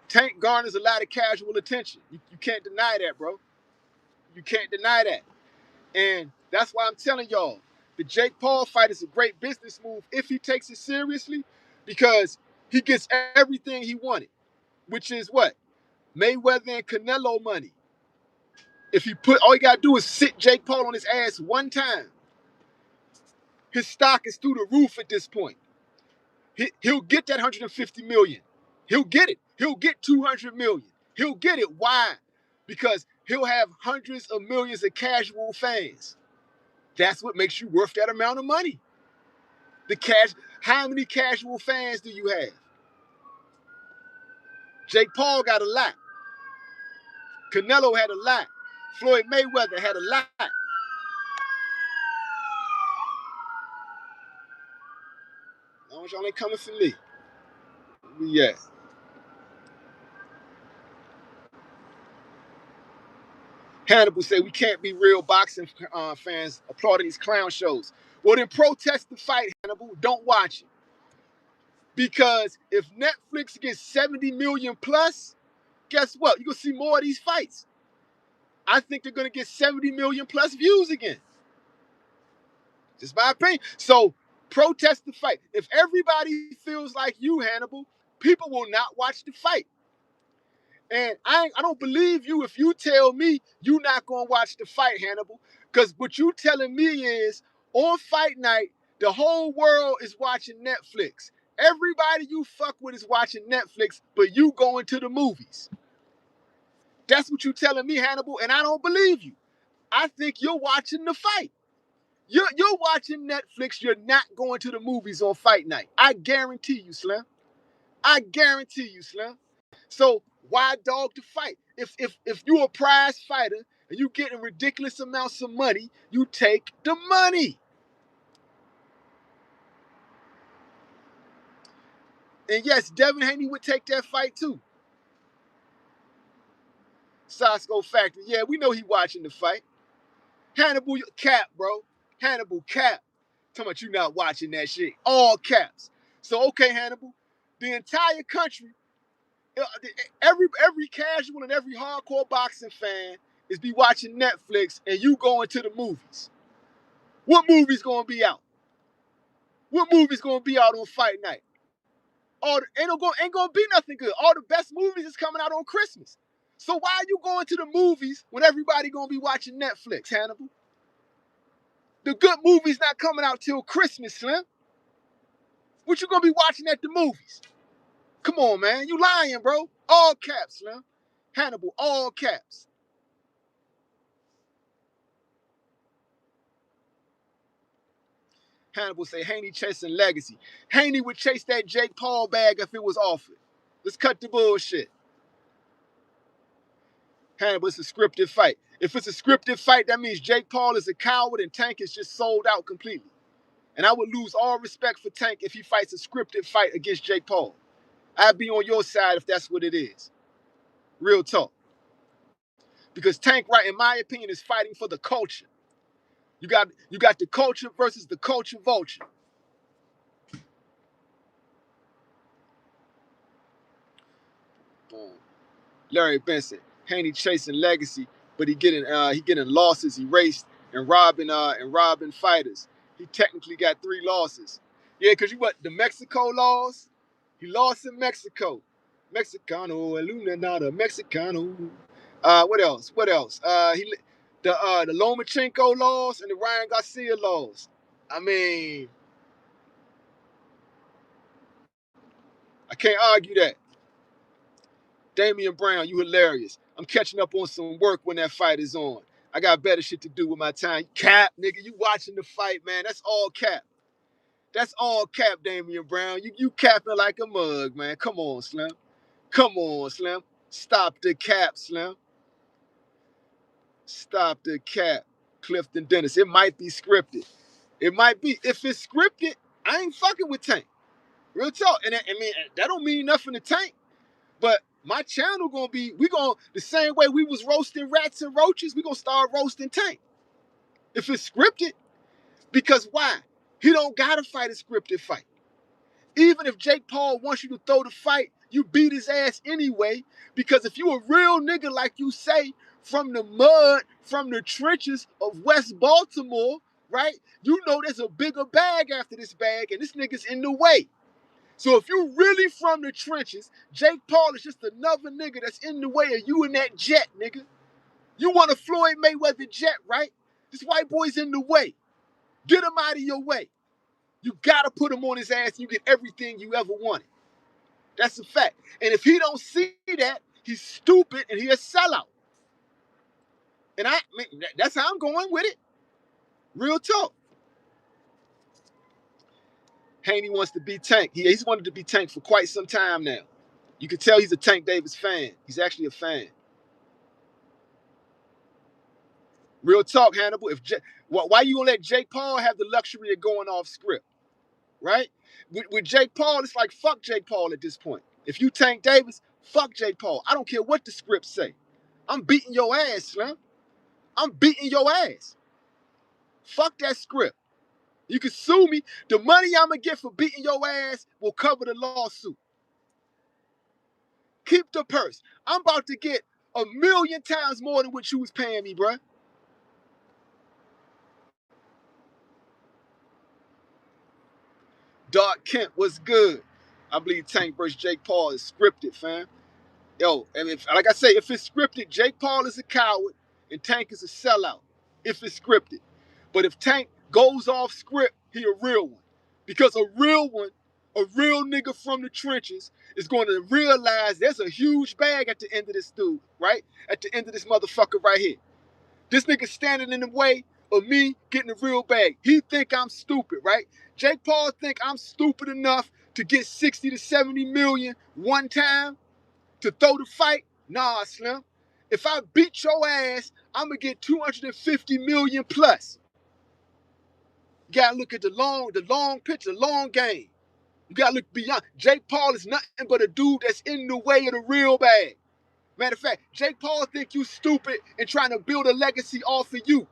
Speaker 1: Tank garners a lot of casual attention. You can't deny that, bro. You can't deny that. And that's why I'm telling y'all, the Jake Paul fight is a great business move if he takes it seriously because he gets everything he wanted, which is what? Mayweather and Canelo money. If he all he gotta do is sit Jake Paul on his ass one time. His stock is through the roof at this point. He'll get that 150 million. He'll get it. He'll get 200 million. He'll get it. Why? Because he'll have hundreds of millions of casual fans. That's what makes you worth that amount of money. How many casual fans do you have? Jake Paul got a lot. Canelo had a lot. Floyd Mayweather had a lot. As long as y'all ain't coming for me. Yeah. Hannibal said we can't be real boxing fans applauding these clown shows. Well, then protest the fight, Hannibal. Don't watch it. Because if Netflix gets 70 million plus, guess what? You're going to see more of these fights. I think they're going to get 70 million plus views again. Just my opinion. So protest the fight. If everybody feels like you, Hannibal, people will not watch the fight. And I don't believe you if you tell me you're not going to watch the fight, Hannibal. Because what you telling me is on fight night, the whole world is watching Netflix. Everybody you fuck with is watching Netflix, but you going to the movies. That's what you telling me, Hannibal, and I don't believe you. I think you're watching the fight. You're watching Netflix. You're not going to the movies on fight night. I guarantee you, Slim. I guarantee you, Slim. So why dog the fight? If you're a prize fighter and you getting ridiculous amounts of money, you take the money. And yes, Devin Haney would take that fight too. Sasko Factory. Yeah, we know he watching the fight. Hannibal cap, bro. Hannibal cap. Talking about you not watching that shit. All caps. So okay, Hannibal. The entire country, every casual and every hardcore boxing fan is be watching Netflix and you going to the movies. What movie's gonna be out? What movie's gonna be out on fight night? Ain't gonna be nothing good. All the best movies is coming out on Christmas. So why are you going to the movies when everybody gonna be watching Netflix, Hannibal? The good movies not coming out till Christmas, Slim. What you gonna be watching at the movies? Come on, man. You lying, bro. All caps, Slim. Hannibal, all caps. Hannibal say Haney chasing legacy. Haney would chase that Jake Paul bag if it was offered. Let's cut the bullshit. Hannibal, it's a scripted fight. If it's a scripted fight, that means Jake Paul is a coward and Tank is just sold out completely. And I would lose all respect for Tank if he fights a scripted fight against Jake Paul. I'd be on your side if that's what it is. Real talk. Because Tank, right, in my opinion, is fighting for the culture. You got the culture versus the culture vulture. Boom. Larry Benson, Haney chasing legacy, but he getting losses erased and robbing fighters. He technically got 3 losses. Yeah, because the Mexico laws? He lost in Mexico. Mexicano, Illuminata, Mexicano. What else? The Lomachenko laws and the Ryan Garcia laws. I mean, I can't argue that. Damian Brown, you hilarious. I'm catching up on some work when that fight is on. I got better shit to do with my time. Cap, nigga, you watching the fight, man. That's all cap. That's all cap, Damian Brown. You capping like a mug, man. Come on, Slim. Come on, Slim. Stop the cap, Slim. Stop the cap. Clifton Dennis. It might be scripted. It might be. If it's scripted, I ain't fucking with Tank. Real talk. And I mean, that don't mean nothing to Tank. But my channel we gonna the same way we was roasting rats and roaches, we gonna start roasting Tank. If it's scripted, because why? He don't gotta fight a scripted fight. Even if Jake Paul wants you to throw the fight, you beat his ass anyway. Because if you a real nigga, like you say, from the mud, from the trenches of West Baltimore, right? You know there's a bigger bag after this bag, and this nigga's in the way. So if you really from the trenches, Jake Paul is just another nigga that's in the way of you in that jet, nigga. You want a Floyd Mayweather jet, right? This white boy's in the way. Get him out of your way. You gotta put him on his ass and you get everything you ever wanted. That's a fact. And if he don't see that, he's stupid and he's a sellout. And that's how I'm going with it. Real talk. Haney wants to be Tank. He's wanted to be Tank for quite some time now. You can tell he's a Tank Davis fan. He's actually a fan. Real talk, Hannibal. Why you gonna let Jake Paul have the luxury of going off script, right? With Jake Paul, it's like fuck Jake Paul at this point. If you Tank Davis, fuck Jake Paul. I don't care what the scripts say. I'm beating your ass, Slim. I'm beating your ass. Fuck that script. You can sue me. The money I'm gonna get for beating your ass will cover the lawsuit. Keep the purse. I'm about to get 1,000,000 times more than what you was paying me, bruh. Dark Kent was good. I believe Tank versus Jake Paul is scripted, fam. Yo, and if, like I say, if it's scripted, Jake Paul is a coward and Tank is a sellout. If it's scripted. But if Tank goes off script, he a real one. Because a real one, a real nigga from the trenches is going to realize there's a huge bag at the end of this dude, right? At the end of this motherfucker right here. This nigga standing in the way of me getting a real bag. He think I'm stupid, right? Jake Paul think I'm stupid enough to get 60 to 70 million one time to throw the fight. Nah, Slim. If I beat your ass, I'm gonna get 250 million plus. You gotta look at the long picture, the long game. You gotta look beyond. Jake Paul is nothing but a dude that's in the way of the real bag. Matter of fact, Jake Paul think you stupid and trying to build a legacy off of you.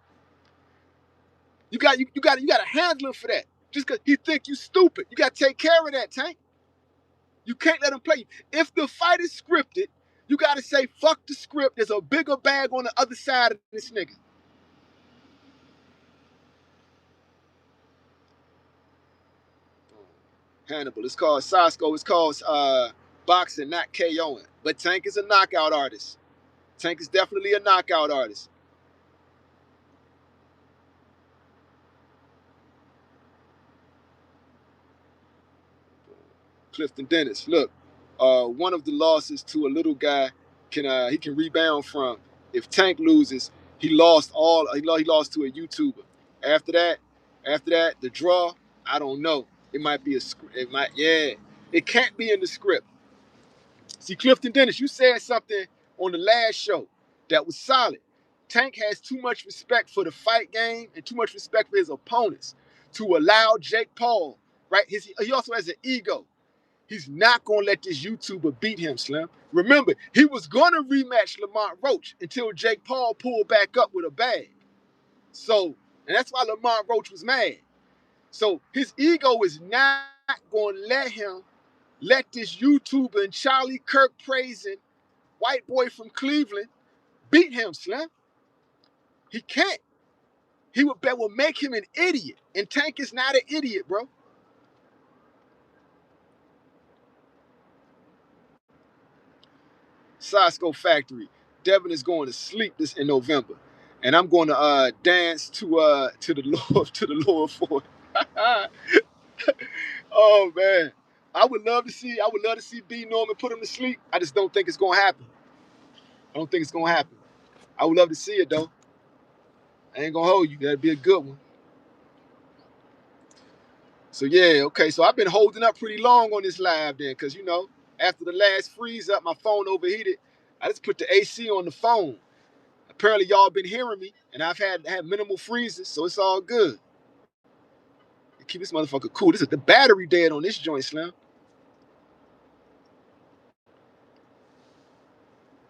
Speaker 1: You got to handle him for that. Just because he think you stupid, you got to take care of that, Tank. You can't let him play you. If the fight is scripted, you got to say fuck the script. There's a bigger bag on the other side of this nigga. Hannibal. It's called Sasko. It's called boxing, not KOing. But Tank is a knockout artist. Tank is definitely a knockout artist. Clifton Dennis. Look, one of the losses to a little guy he can rebound from. If Tank loses, he lost to a YouTuber. After that, the draw, I don't know. It might be it can't be in the script. See, Clifton Dennis, you said something on the last show that was solid. Tank has too much respect for the fight game and too much respect for his opponents to allow Jake Paul, right? He also has an ego. He's not going to let this YouTuber beat him, Slim. Remember, he was going to rematch Lamont Roach until Jake Paul pulled back up with a bag. So, and that's why Lamont Roach was mad. So his ego is not going to let this YouTuber and Charlie Kirk praising white boy from Cleveland beat him, Slim. He can't. That will make him an idiot. And Tank is not an idiot, bro. Sasko Factory. Devin is going to sleep this in November, and I'm going to dance to the Lord for it. Oh man, I would love to see B Norman put him to sleep. I just don't think it's going to happen. I don't think it's going to happen. I would love to see it though. I ain't gonna hold you. That'd be a good one. So yeah, okay. So I've been holding up pretty long on this live then, because after the last freeze up, my phone overheated. I just put the AC on the phone. Apparently, y'all been hearing me, and I've had minimal freezes, so it's all good. Keep this motherfucker cool. This is the battery dead on this joint, Slim.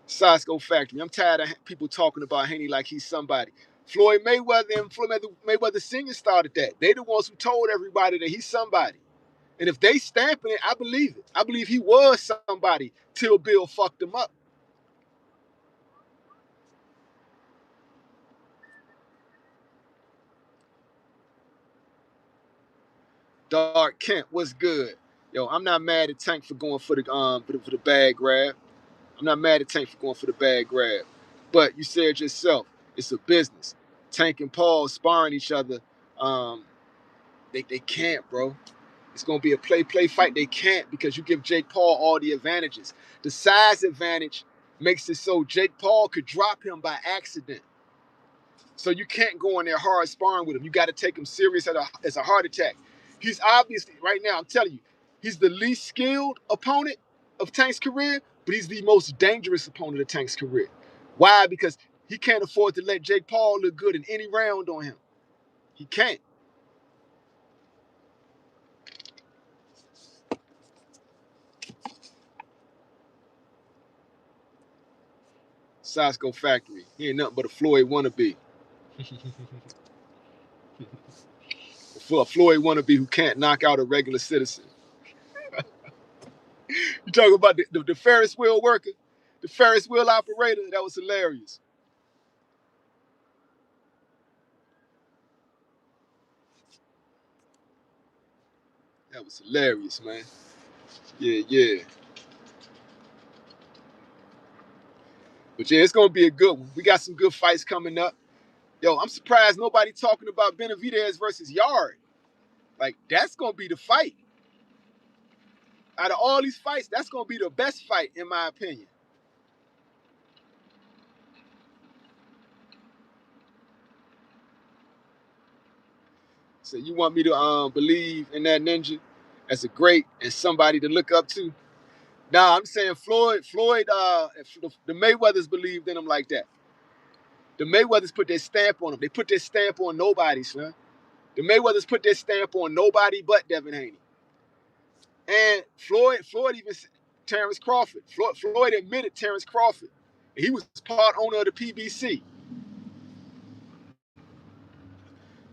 Speaker 1: Sasko Factory. I'm tired of people talking about Haney like he's somebody. Floyd Mayweather and Floyd Mayweather Sr. started that. They the ones who told everybody that he's somebody. And if they stamping it, I believe it. I believe he was somebody till Bill fucked him up. Dark Kent, what's good? Yo, I'm not mad at Tank for going for the bag grab. I'm not mad at Tank for going for the bag grab. But you said yourself, it's a business. Tank and Paul sparring each other. They can't, bro. It's gonna be a play fight. They can't because you give Jake Paul all the advantages. The size advantage makes it so Jake Paul could drop him by accident. So you can't go in there hard sparring with him. You got to take him serious as a heart attack. He's obviously, right now, I'm telling you, he's the least skilled opponent of Tank's career, but he's the most dangerous opponent of Tank's career. Why? Because he can't afford to let Jake Paul look good in any round on him. He can't. Sasco Factory. He ain't nothing but a Floyd wannabe. For a Floyd wannabe who can't knock out a regular citizen. You talk about the Ferris wheel worker, the Ferris wheel operator. That was hilarious. That was hilarious, man. Yeah, yeah. But yeah, it's gonna be a good one. We got some good fights coming up. Yo, I'm surprised nobody talking about Benavidez versus Yard. Like, that's gonna be the fight. Out of all these fights, that's gonna be the best fight, in my opinion. So you want me to believe in that ninja as a great and somebody to look up to? Nah, I'm saying Floyd, if the Mayweathers believed in him like that. The Mayweathers put their stamp on him. They put their stamp on nobody, son. The Mayweathers put their stamp on nobody but Devin Haney. And Floyd even Terence Crawford. Floyd admitted Terence Crawford. He was part owner of the PBC.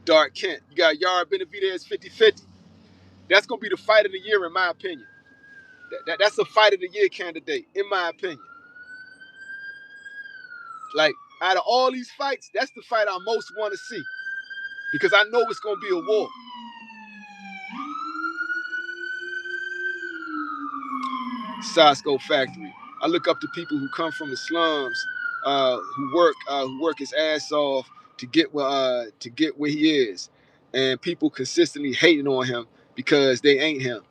Speaker 1: Dark Kent. You got Yard Benavidez 50-50. That's going to be the fight of the year, in my opinion. That's a fight of the year candidate, in my opinion. Like, out of all these fights, that's the fight I most want to see. Because I know it's going to be a war. Sasco Factory. I look up to people who come from the slums, who work his ass off to get where he is, and people consistently hating on him because they ain't him.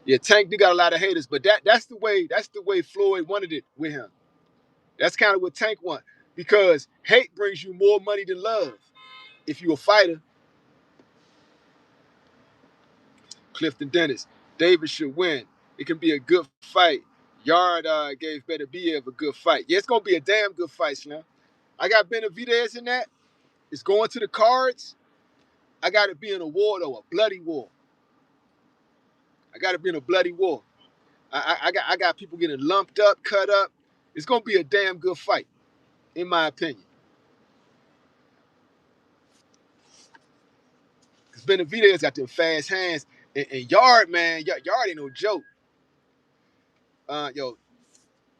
Speaker 1: Yeah, Tank do got a lot of haters, but that's the way Floyd wanted it with him. That's kind of what Tank want, because hate brings you more money than love. If you a fighter, Clifton Dennis, David should win. It can be a good fight. Yard gave Benavidez a good fight. Yeah, it's gonna be a damn good fight, Slim. I got Benavidez in that. It's going to the cards. I got to be in a war though, a bloody war. I got to be in a bloody war. I got people getting lumped up, cut up. It's gonna be a damn good fight, in my opinion. Because Benavidez got them fast hands, and Yard, man, Yard ain't no joke. Uh,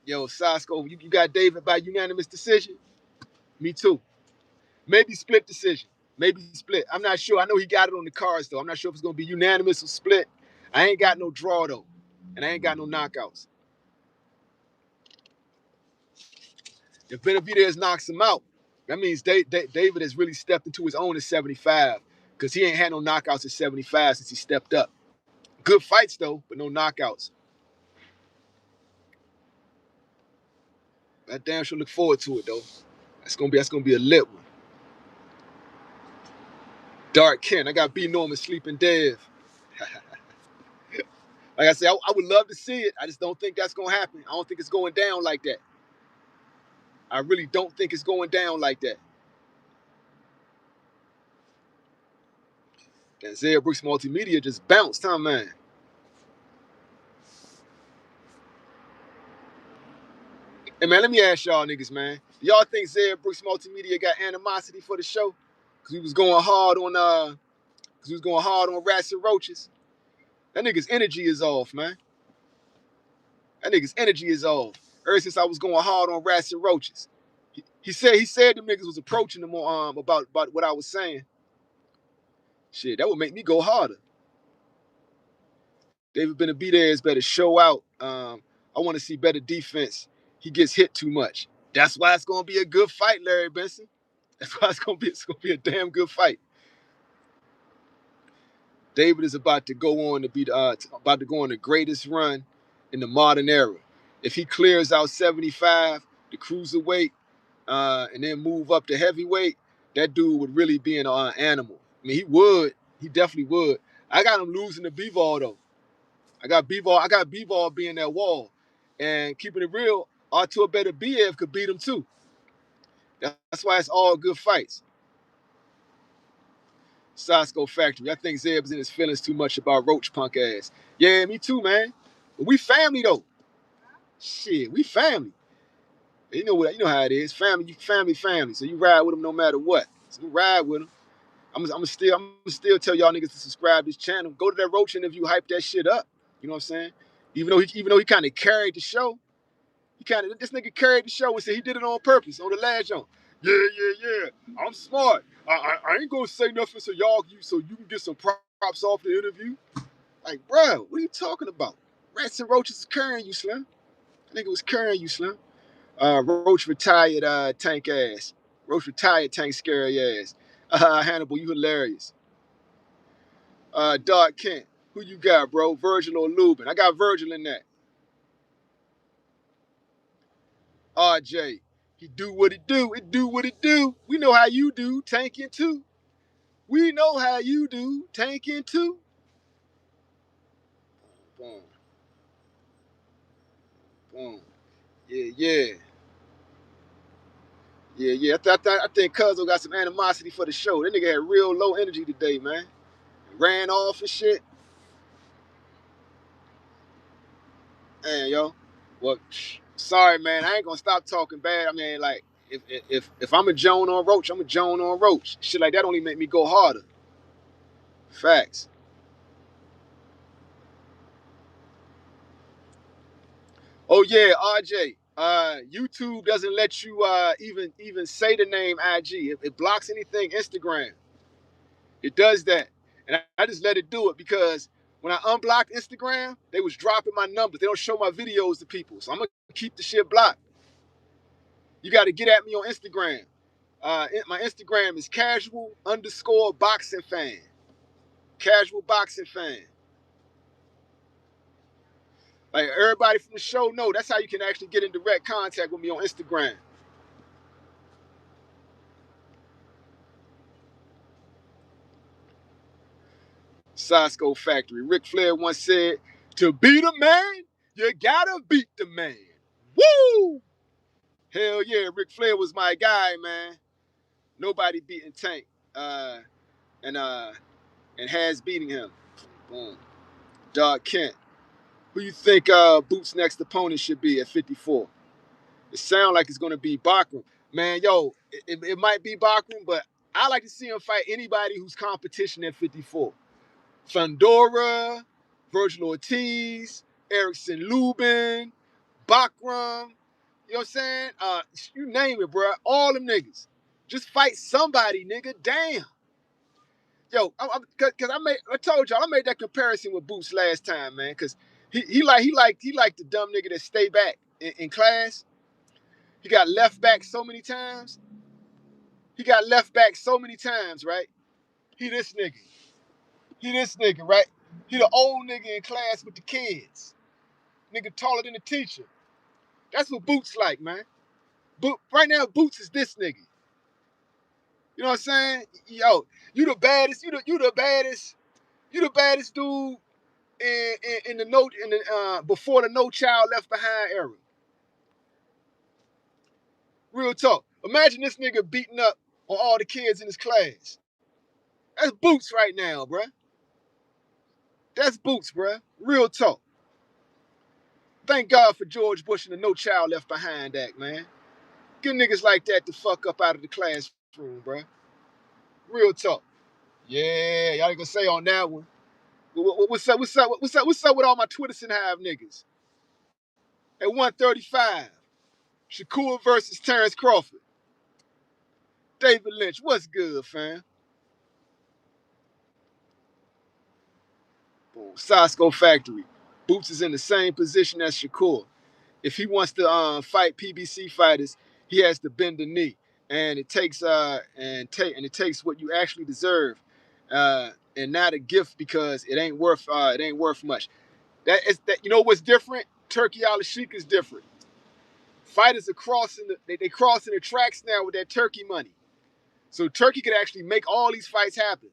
Speaker 1: yo, Sasco, you got David by unanimous decision. Me too. Maybe split decision. Maybe split. I'm not sure. I know he got it on the cards though. I'm not sure if it's gonna be unanimous or split. I ain't got no draw though, and I ain't got no knockouts. If Benavidez knocks him out, that means David has really stepped into his own at 75, because he ain't had no knockouts at 75 since he stepped up. Good fights though, but no knockouts. I damn sure look forward to it though. That's gonna be a lit one. Dark Kent. I got B Norman sleeping Dev. Like I said, I would love to see it. I just don't think that's gonna happen. I don't think it's going down like that. I really don't think it's going down like that. And Zaya Brooks Multimedia just bounced, huh, man? Hey, man, let me ask y'all niggas, man. Do y'all think Zaya Brooks Multimedia got animosity for the show? Because we was going hard on rats and roaches. That nigga's energy is off, man. That nigga's energy is off. Ever since I was going hard on rats and roaches. He said them niggas was approaching him about what I was saying. Shit, that would make me go harder. David Benavidez better show out. I want to see better defense. He gets hit too much. That's why it's gonna be a good fight, Larry Benson. That's why it's gonna be a damn good fight. David is about to go on to be about to go on the greatest run in the modern era. If he clears out 75, the cruiserweight, and then move up to heavyweight, that dude would really be an animal. I mean, he would. He definitely would. I got him losing to B-Ball though. I got B-Ball being that wall. And keeping it real, Artur better BF could beat him too. That's why it's all good fights. Sasko Factory. I think Zeb's in his feelings too much about Roach punk ass. Yeah, me too, man. But we family though. Shit, we family. You know what? You know how it is. Family, family. So you ride with them no matter what. So we ride with them. I'm still tell y'all niggas to subscribe to this channel. Go to that Roach interview, hype that shit up. You know what I'm saying? Even though he kind of carried the show, this nigga carried the show and said he did it on purpose on the last show. Yeah. I'm smart. I ain't gonna say nothing so you can get some props off the interview. Like, bro, what are you talking about? Rats and roaches is carrying you, Slim. I think it was carrying you, Slim. Roach retired tank ass. Roach retired tank scary ass. Hannibal, you hilarious. Dark Kent, who you got, bro? Virgil or Lubin? I got Virgil in that. RJ, he do what it do. It do what it do. We know how you do. Tanking too. We know how you do. Tanking too. Boom. Boom. Yeah. I think Cuzzo got some animosity for the show. That nigga had real low energy today, man. Ran off and shit. Man, yo. Well, sorry, man. I ain't gonna stop talking bad. I mean, like, if I'm a Joan on Roach, I'm a Joan on Roach. Shit like that only make me go harder. Facts. Oh yeah, RJ. YouTube doesn't let you even say the name IG. It blocks anything Instagram. It does that, and I just let it do it because when I unblocked Instagram, they was dropping my numbers. They don't show my videos to people, so I'm gonna keep the shit blocked. You got to get at me on Instagram. My Instagram is casual_boxing fan. Casual boxing fan. Like everybody from the show know that's how you can actually get in direct contact with me on Instagram. Sasko Factory. Ric Flair once said, "To beat a man, you gotta beat the man." Woo! Hell yeah, Ric Flair was my guy, man. Nobody beating Tank, and has beating him. Boom. Doug Kent. Who you think Boots' next opponent should be at 54? It sounds like it's gonna be Bachram. Man, yo, it might be Bachram, but I like to see him fight anybody who's competition at 54. Fundora, Virgil Ortiz, Erickson Lubin, Bachram. You know what I'm saying? You name it, bro. All them niggas. Just fight somebody, nigga. Damn. Yo, I told y'all I made that comparison with Boots last time, man. Cause he like the dumb nigga that stay back in class. He got left back so many times. Right? He this nigga. Right? He the old nigga in class with the kids. Nigga taller than the teacher. That's what Boots like, man. Right now, Boots is this nigga. You know what I'm saying? Yo, you the baddest. You the baddest dude in the before the No Child Left Behind era. Real talk. Imagine this nigga beating up on all the kids in his class. That's Boots right now, bruh. That's Boots, bruh. Real talk. Thank God for George Bush and the No Child Left Behind Act, man. Get niggas like that the fuck up out of the classroom, bruh. Real talk. Yeah, y'all ain't gonna say on that one. What's up with all my Twitterson Hive niggas? At 135, Shakur versus Terence Crawford. David Lynch, what's good, fam? Boom. Sasko Factory. Boots is in the same position as Shakur. If he wants to fight PBC fighters, he has to bend the knee, and it takes it takes what you actually deserve, and not a gift because it ain't worth much. You know what's different? Turkey Al Sheik is different. Fighters are crossing they crossing the tracks now with that turkey money. So Turkey could actually make all these fights happen.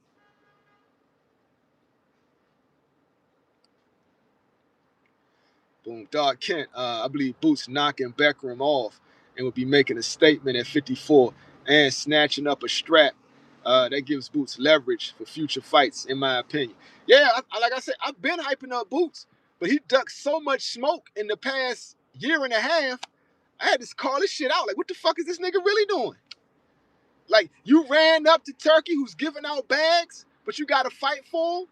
Speaker 1: Boom, Doug Kent, I believe Boots knocking Beckham off and would be making a statement at 54 and snatching up a strap. That gives Boots leverage for future fights, in my opinion. Yeah, like I said, I've been hyping up Boots, but he ducked so much smoke in the past year and a half. I had to call this shit out. Like, what the fuck is this nigga really doing? Like, you ran up to Turkey, who's giving out bags, but you got to fight for him.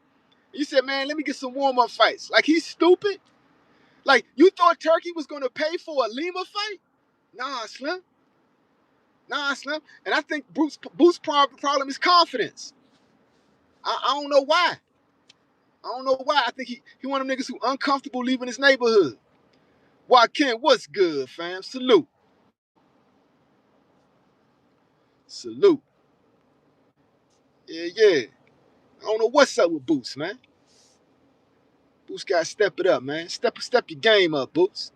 Speaker 1: You said, man, let me get some warm-up fights. Like, he's stupid. Like, you thought Turkey was going to pay for a Lima fight? Nah, Slim. Nah, Slim. And I think Boots' problem is confidence. I don't know why. I don't know why. I think he one of them niggas who uncomfortable leaving his neighborhood. Why, Ken, what's good, fam? Salute. Salute. Yeah, yeah. I don't know what's up with Boots, man. Boots got to step it up, man. Step your game up, Boots.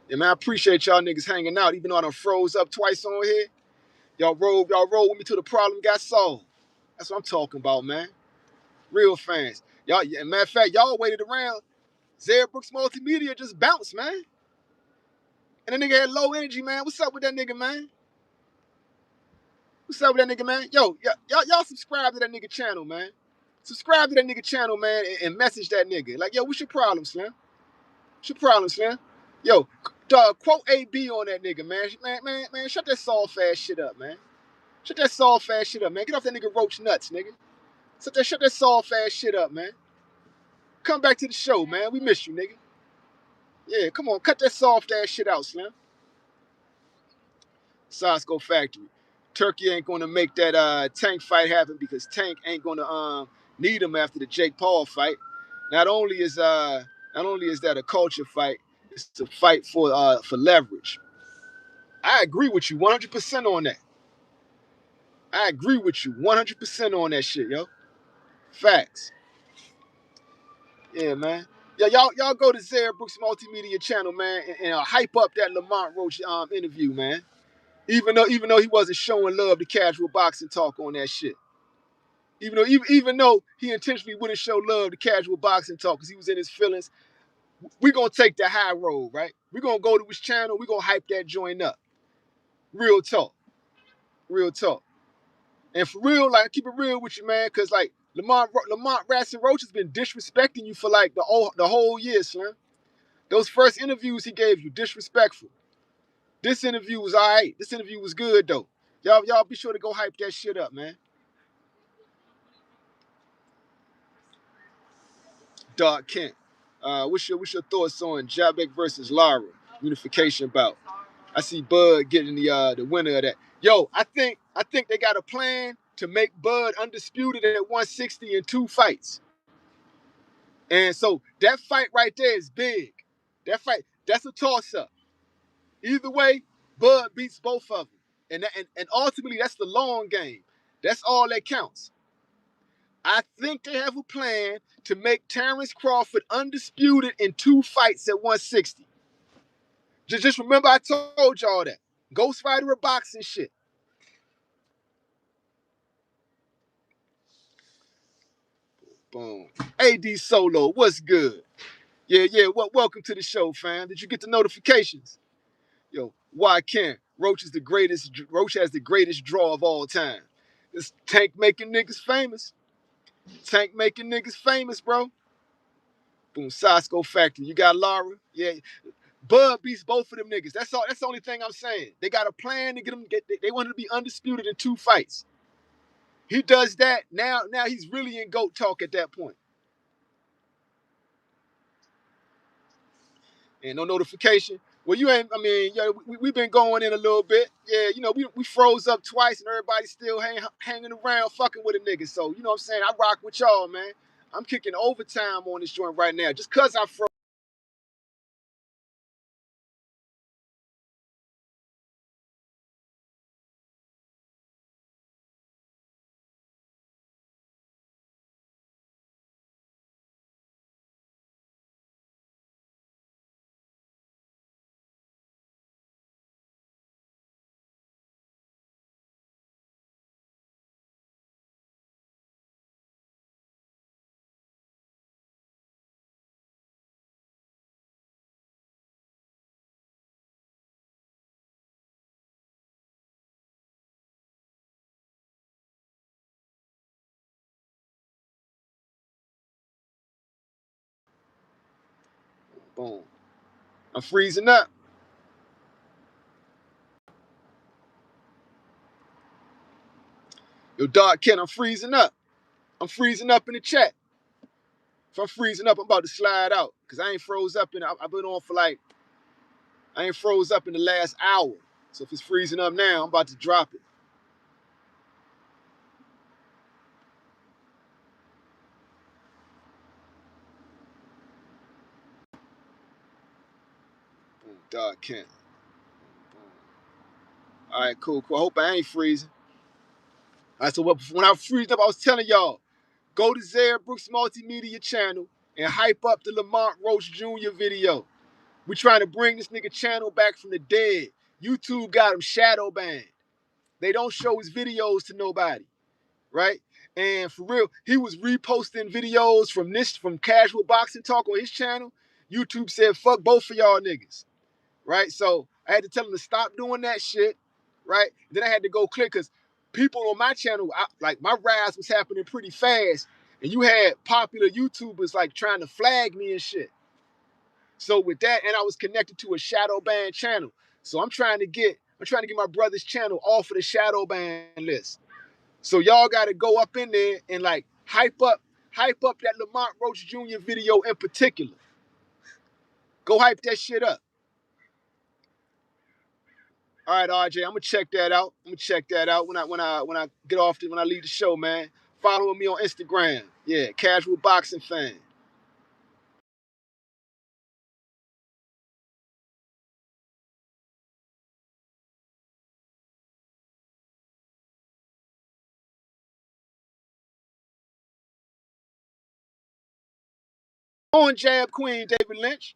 Speaker 1: Yeah, man, I appreciate y'all niggas hanging out, even though I done froze up twice on here. Y'all roll with me till the problem got solved. That's what I'm talking about, man. Real fans. Y'all, yeah, matter of fact, y'all waited around. Zaire Brooks Multimedia just bounced, man. And that nigga had low energy, man. What's up with that nigga, man? What's up with that nigga, man? Yo, y'all subscribe to that nigga channel, man. Subscribe to that nigga channel, man, and message that nigga. Like, yo, what's your problem, Slim? What's your problem, Slim? Yo, dog, quote AB on that nigga, man. Man, shut that soft ass shit up, man. Shut that soft ass shit up, man. Get off that nigga roach nuts, nigga. Shut that soft ass shit up, man. Come back to the show, man. We miss you, nigga. Yeah, come on, cut that soft ass shit out, Slim. Sosco Factory. Turkey ain't gonna make that Tank fight happen because Tank ain't gonna need him after the Jake Paul fight. Not only is that a culture fight, it's a fight for leverage. I agree with you 100% on that. I agree with you 100% on that shit, yo. Facts. Yeah, man. Yeah, y'all go to Zaire Brooks Multimedia channel, man, and hype up that Lamont Roach interview, man. Even though he wasn't showing love to casual boxing talk on that shit. Even though he intentionally wouldn't show love to casual boxing talk because he was in his feelings, we're gonna take the high road, right? We're gonna go to his channel, we're gonna hype that joint up. Real talk. Real talk. And for real, like keep it real with you, man, because like Lamont Ratson Roach has been disrespecting you for like the whole year, Slim. Those first interviews he gave you, disrespectful. This interview was all right. This interview was good though. Y'all be sure to go hype that shit up, man. Doc Kent. What's your thoughts on Jabek versus Lara unification bout? I see Bud getting the winner of that. Yo, I think they got a plan to make Bud undisputed at 160 in 2 fights. And so that fight right there is big. That fight, that's a toss-up. Either way, Bud beats both of them. And ultimately, that's the long game. That's all that counts. I think they have a plan to make Terence Crawford undisputed in 2 fights at 160. Just remember I told y'all that. Ghost Rider of boxing shit. Boom. AD Solo, what's good? Yeah. Welcome to the show, fam. Did you get the notifications? Yo, why can't? Roach has the greatest draw of all time. This Tank making niggas famous. Tank making niggas famous, bro. Boom, Sosco Factory. You got Lara. Yeah. Bud beats both of them niggas. That's all. That's the only thing I'm saying. They got a plan to get them. They want to be undisputed in 2 fights. He does that now. Now he's really in GOAT talk at that point. And no notification. Well, you ain't. I mean, yeah, we've been going in a little bit. Yeah, we froze up twice, and everybody's still hanging around, fucking with a nigga. So you know what I'm saying. I rock with y'all, man. I'm kicking overtime on this joint right now, just cause I froze. Boom. I'm freezing up. Yo, Dark Ken, I'm freezing up. I'm freezing up in the chat. If I'm freezing up, I'm about to slide out. Cause I ain't froze up I've been on for like, I ain't froze up in the last hour. So if it's freezing up now, I'm about to drop it. Boom, Dark Ken. All right, cool. I hope I ain't freezing. All right, so when I freezed up, I was telling y'all, go to Zaire Brooks Multimedia channel and hype up the Lamont Roach Jr. video. We trying to bring this nigga channel back from the dead. YouTube got him shadow banned. They don't show his videos to nobody, right? And for real, he was reposting videos from Casual Boxing Talk on his channel. YouTube said, fuck both of y'all niggas, right? So I had to tell him to stop doing that shit, right? Then I had to go click because people on my channel, like my rise was happening pretty fast, and you had popular YouTubers like trying to flag me and shit. So with that, and I was connected to a shadow ban channel. So I'm trying to get my brother's channel off of the shadow ban list. So y'all gotta go up in there and like hype up that Lamont Roach Jr. video in particular. Go hype that shit up. All right, RJ, I'm gonna check that out. When I get off when I leave the show, man. Follow me on Instagram. Yeah, Casual Boxing Fan. On Jab Queen, David Lynch.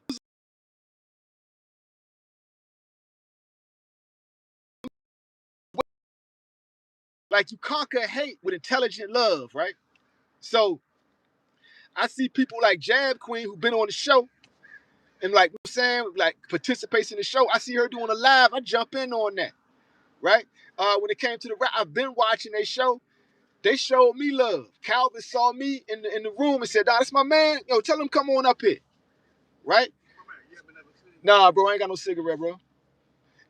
Speaker 1: Like you conquer hate with intelligent love, right? So I see people like Jab Queen who've been on the show and like, you know what I'm saying, like participates in the show. I see her doing a live. I jump in on that, right? When it came to the rap, I've been watching their show. They showed me love. Calvin saw me in the room and said, "Nah, that's my man. Yo, tell him come on up here." Right? Nah, bro, I ain't got no cigarette, bro.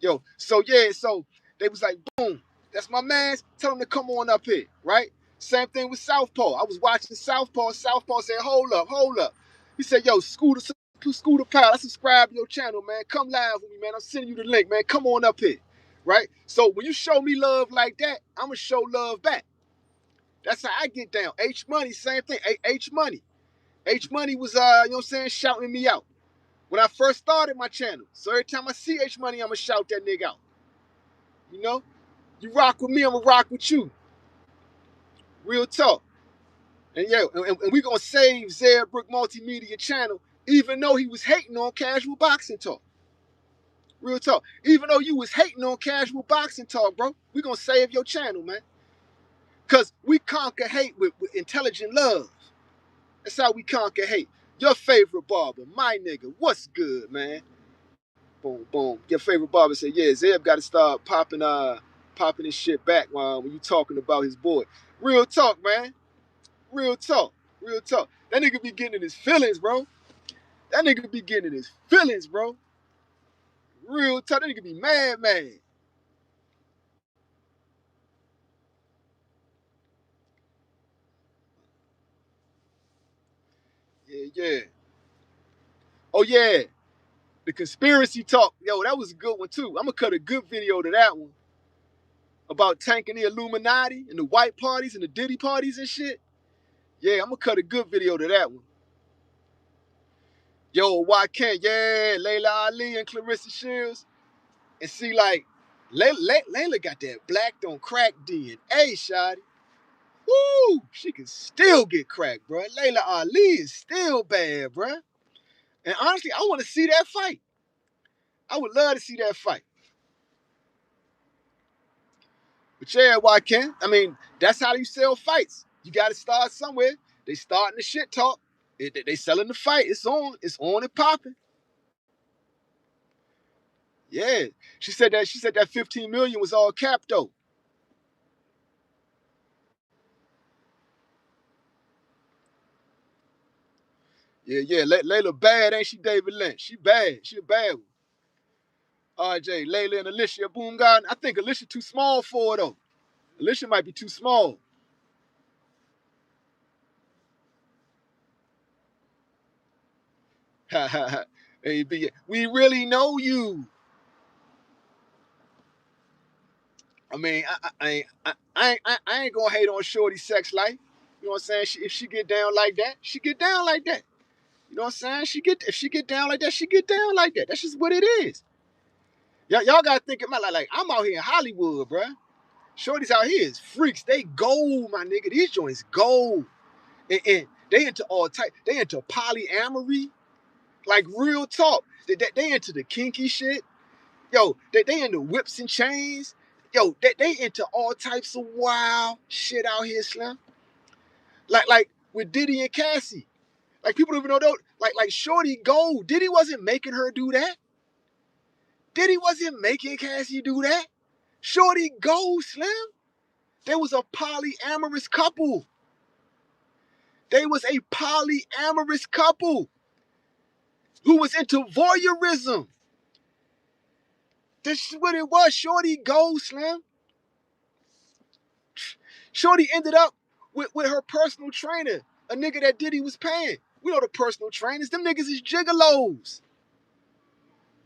Speaker 1: Yo, so yeah, so they was like, boom, that's my man. Tell him to come on up here, right? Same thing with Southpaw. I was watching Southpaw. Southpaw said, hold up. He said, yo, Scooter Pal, I subscribe to your channel, man. Come live with me, man. I'm sending you the link, man. Come on up here, right? So when you show me love like that, I'm gonna show love back. That's how I get down. H Money, same thing. H Money. H Money was you know what I'm saying, shouting me out when I first started my channel. So every time I see H Money, I'ma shout that nigga out. You know? You rock with me, I'ma rock with you. Real talk. And yeah, and we gonna save Zaire Brook Multimedia channel, even though he was hating on Casual Boxing Talk. Real talk. Even though you was hating on Casual Boxing Talk, bro, we gonna save your channel, man. Cause we conquer hate with intelligent love. That's how we conquer hate. Your favorite barber, my nigga, what's good, man? Boom, boom. Your favorite barber said, yeah, Zeb got to start popping his shit back when you talking about his boy. Real talk, man. Real talk. Real talk. That nigga be getting in his feelings, bro. That nigga be getting in his feelings, bro. Real talk. That nigga be mad. Yeah, yeah. Oh, yeah. The conspiracy talk. Yo, that was a good one, too. I'm going to cut a good video to that one about tanking the Illuminati and the white parties and the Diddy parties and shit. Yeah, I'm going to cut a good video to that one. Yo, why can't, yeah, Layla Ali and Clarissa Shields. And see, like, Layla got that black don't crack DNA, shawty. Woo! She can still get cracked, bro. Layla Ali is still bad, bro. And honestly, I want to see that fight. I would love to see that fight. But yeah, why can't? I mean, that's how you sell fights. You got to start somewhere. They starting the shit talk. They selling the fight. It's on. It's on and popping. Yeah. She said that 15 million was all capped though. Yeah. Layla bad, ain't she, David Lynch? She bad. She a bad one. RJ, Layla and Alicia Boom Garden. I think Alicia too small for her, though. Alicia might be too small. Hey, we really know you. I mean, I ain't gonna hate on Shorty's sex life. You know what I'm saying? If she get down like that, she get down like that. You know what I'm saying? If she get down like that, she get down like that. That's just what it is. Y'all gotta think about like I'm out here in Hollywood, bruh. Shorties out here is freaks. They gold, my nigga. These joints gold. And they into all type. They into polyamory. Like real talk. They into the kinky shit. Yo, they into whips and chains. Yo, they into all types of wild shit out here, Slim. Like with Diddy and Cassie. Like people don't even know though. Like Shorty Gold. Diddy wasn't making her do that. Diddy wasn't making Cassie do that. Shorty Gold, Slim. They was a polyamorous couple. They was a polyamorous couple who was into voyeurism. This is what it was. Shorty Gold, Slim. Shorty ended up with her personal trainer, a nigga that Diddy was paying. We know the personal trainers. Them niggas is gigolos.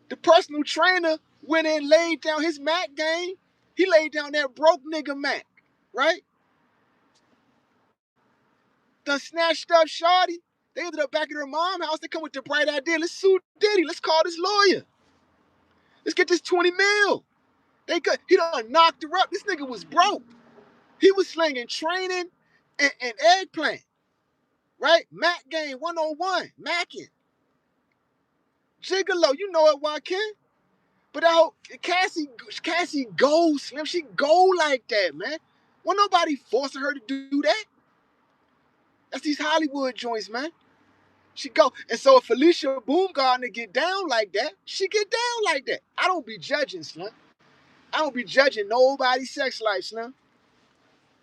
Speaker 1: The personal trainer went and laid down his Mac game. He laid down that broke nigga Mac, right? Done snatched up Shorty. They ended up back at her mom's house. They come with the bright idea. Let's sue Diddy. Let's call this lawyer. Let's get this 20 mil. He done knocked her up. This nigga was broke. He was slinging training and eggplant, right? Mac game 101, Mackin. Gigolo, you know it, Joaquin. But that whole Cassie goes, Slim. She go like that, man. Wasn't nobody forcing her to do that. That's these Hollywood joints, man. She go. And so if Felicia Boomgardner get down like that, she get down like that. I don't be judging, Slim. I don't be judging nobody's sex life, Slim.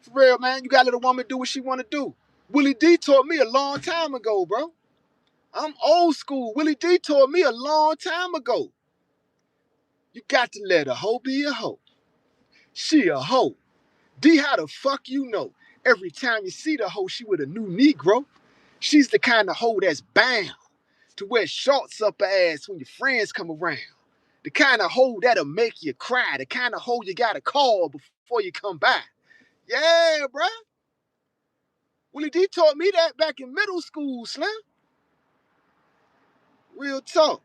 Speaker 1: For real, man. You gotta let a woman do what she wanna do. Willie D taught me a long time ago, bro. I'm old school. Willie D taught me a long time ago. You got to let a hoe be a hoe. She a hoe. D, how the fuck you know? Every time you see the hoe, she with a new Negro. She's the kind of hoe that's bound to wear shorts up her ass when your friends come around. The kind of hoe that'll make you cry. The kind of hoe you gotta call before you come by. Yeah, bruh. Willie D taught me that back in middle school, Slim. Real talk.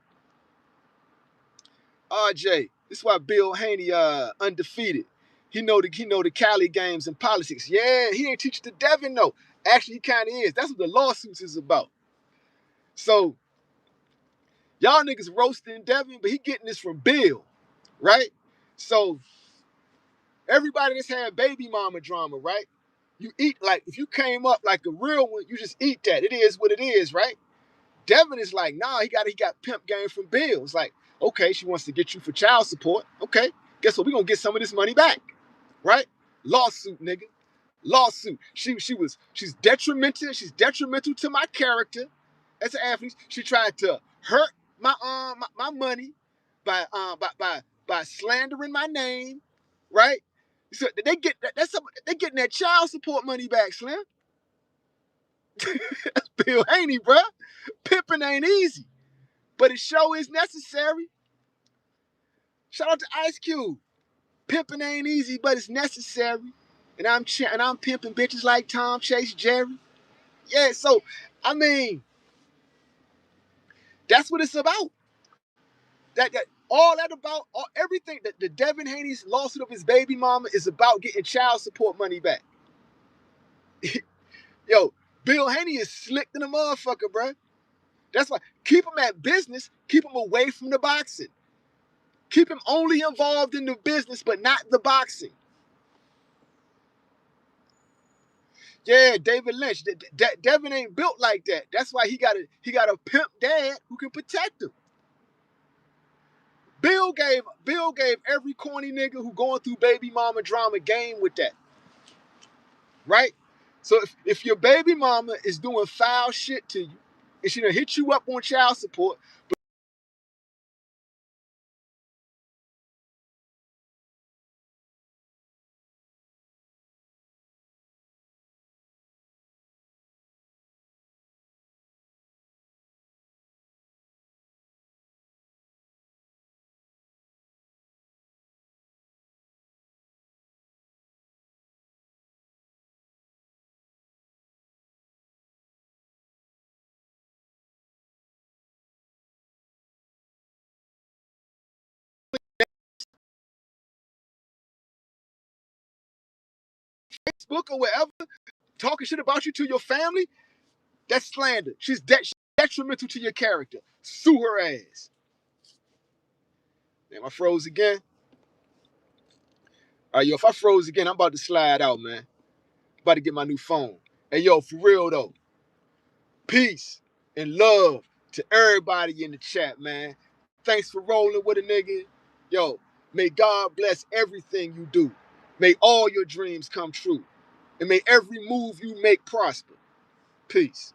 Speaker 1: RJ, this is why Bill Haney undefeated. He know the Cali games and politics. Yeah, he ain't teach the Devin though. Actually, he kind of is. That's what the lawsuits is about. So y'all niggas roasting Devin, but he getting this from Bill, right? So everybody that's had baby mama drama, right? You eat like if you came up like a real one, you just eat that. It is what it is, right? Devin is like, nah, he got pimp game from Bill. It's like, okay, she wants to get you for child support. Okay, guess what? We're gonna get some of this money back, right? Lawsuit, nigga. Lawsuit. She's detrimental. She's detrimental to my character as an athlete. She tried to hurt my money by slandering my name, right? So they get they getting that child support money back, Slim. That's Bill Haney, bruh. Pimping ain't easy, but it sure is necessary. Shout out to Ice Cube. Pimping ain't easy, but it's necessary. And I'm pimping bitches like Tom, Chase, Jerry. Yeah, so I mean, that's what it's about. That all that about everything that the Devin Haney's lawsuit of his baby mama is about getting child support money back. Yo, Bill Haney is slick than a motherfucker, bro. That's why keep him at business, keep him away from the boxing. Keep him only involved in the business, but not the boxing. Yeah, David Lynch. Devin ain't built like that. That's why he got a pimp dad who can protect him. Bill gave every corny nigga who going through baby mama drama game with that. Right? So if your baby mama is doing foul shit to you, and she done hit you up on child support. Facebook or wherever, talking shit about you to your family, that's slander. She's detrimental to your character. Sue her ass. Damn, I froze again. All right, yo, if I froze again, I'm about to slide out, man. About to get my new phone. Hey, yo, for real though, peace and love to everybody in the chat, man. Thanks for rolling with a nigga. Yo, may God bless everything you do. May all your dreams come true. And may every move you make prosper. Peace.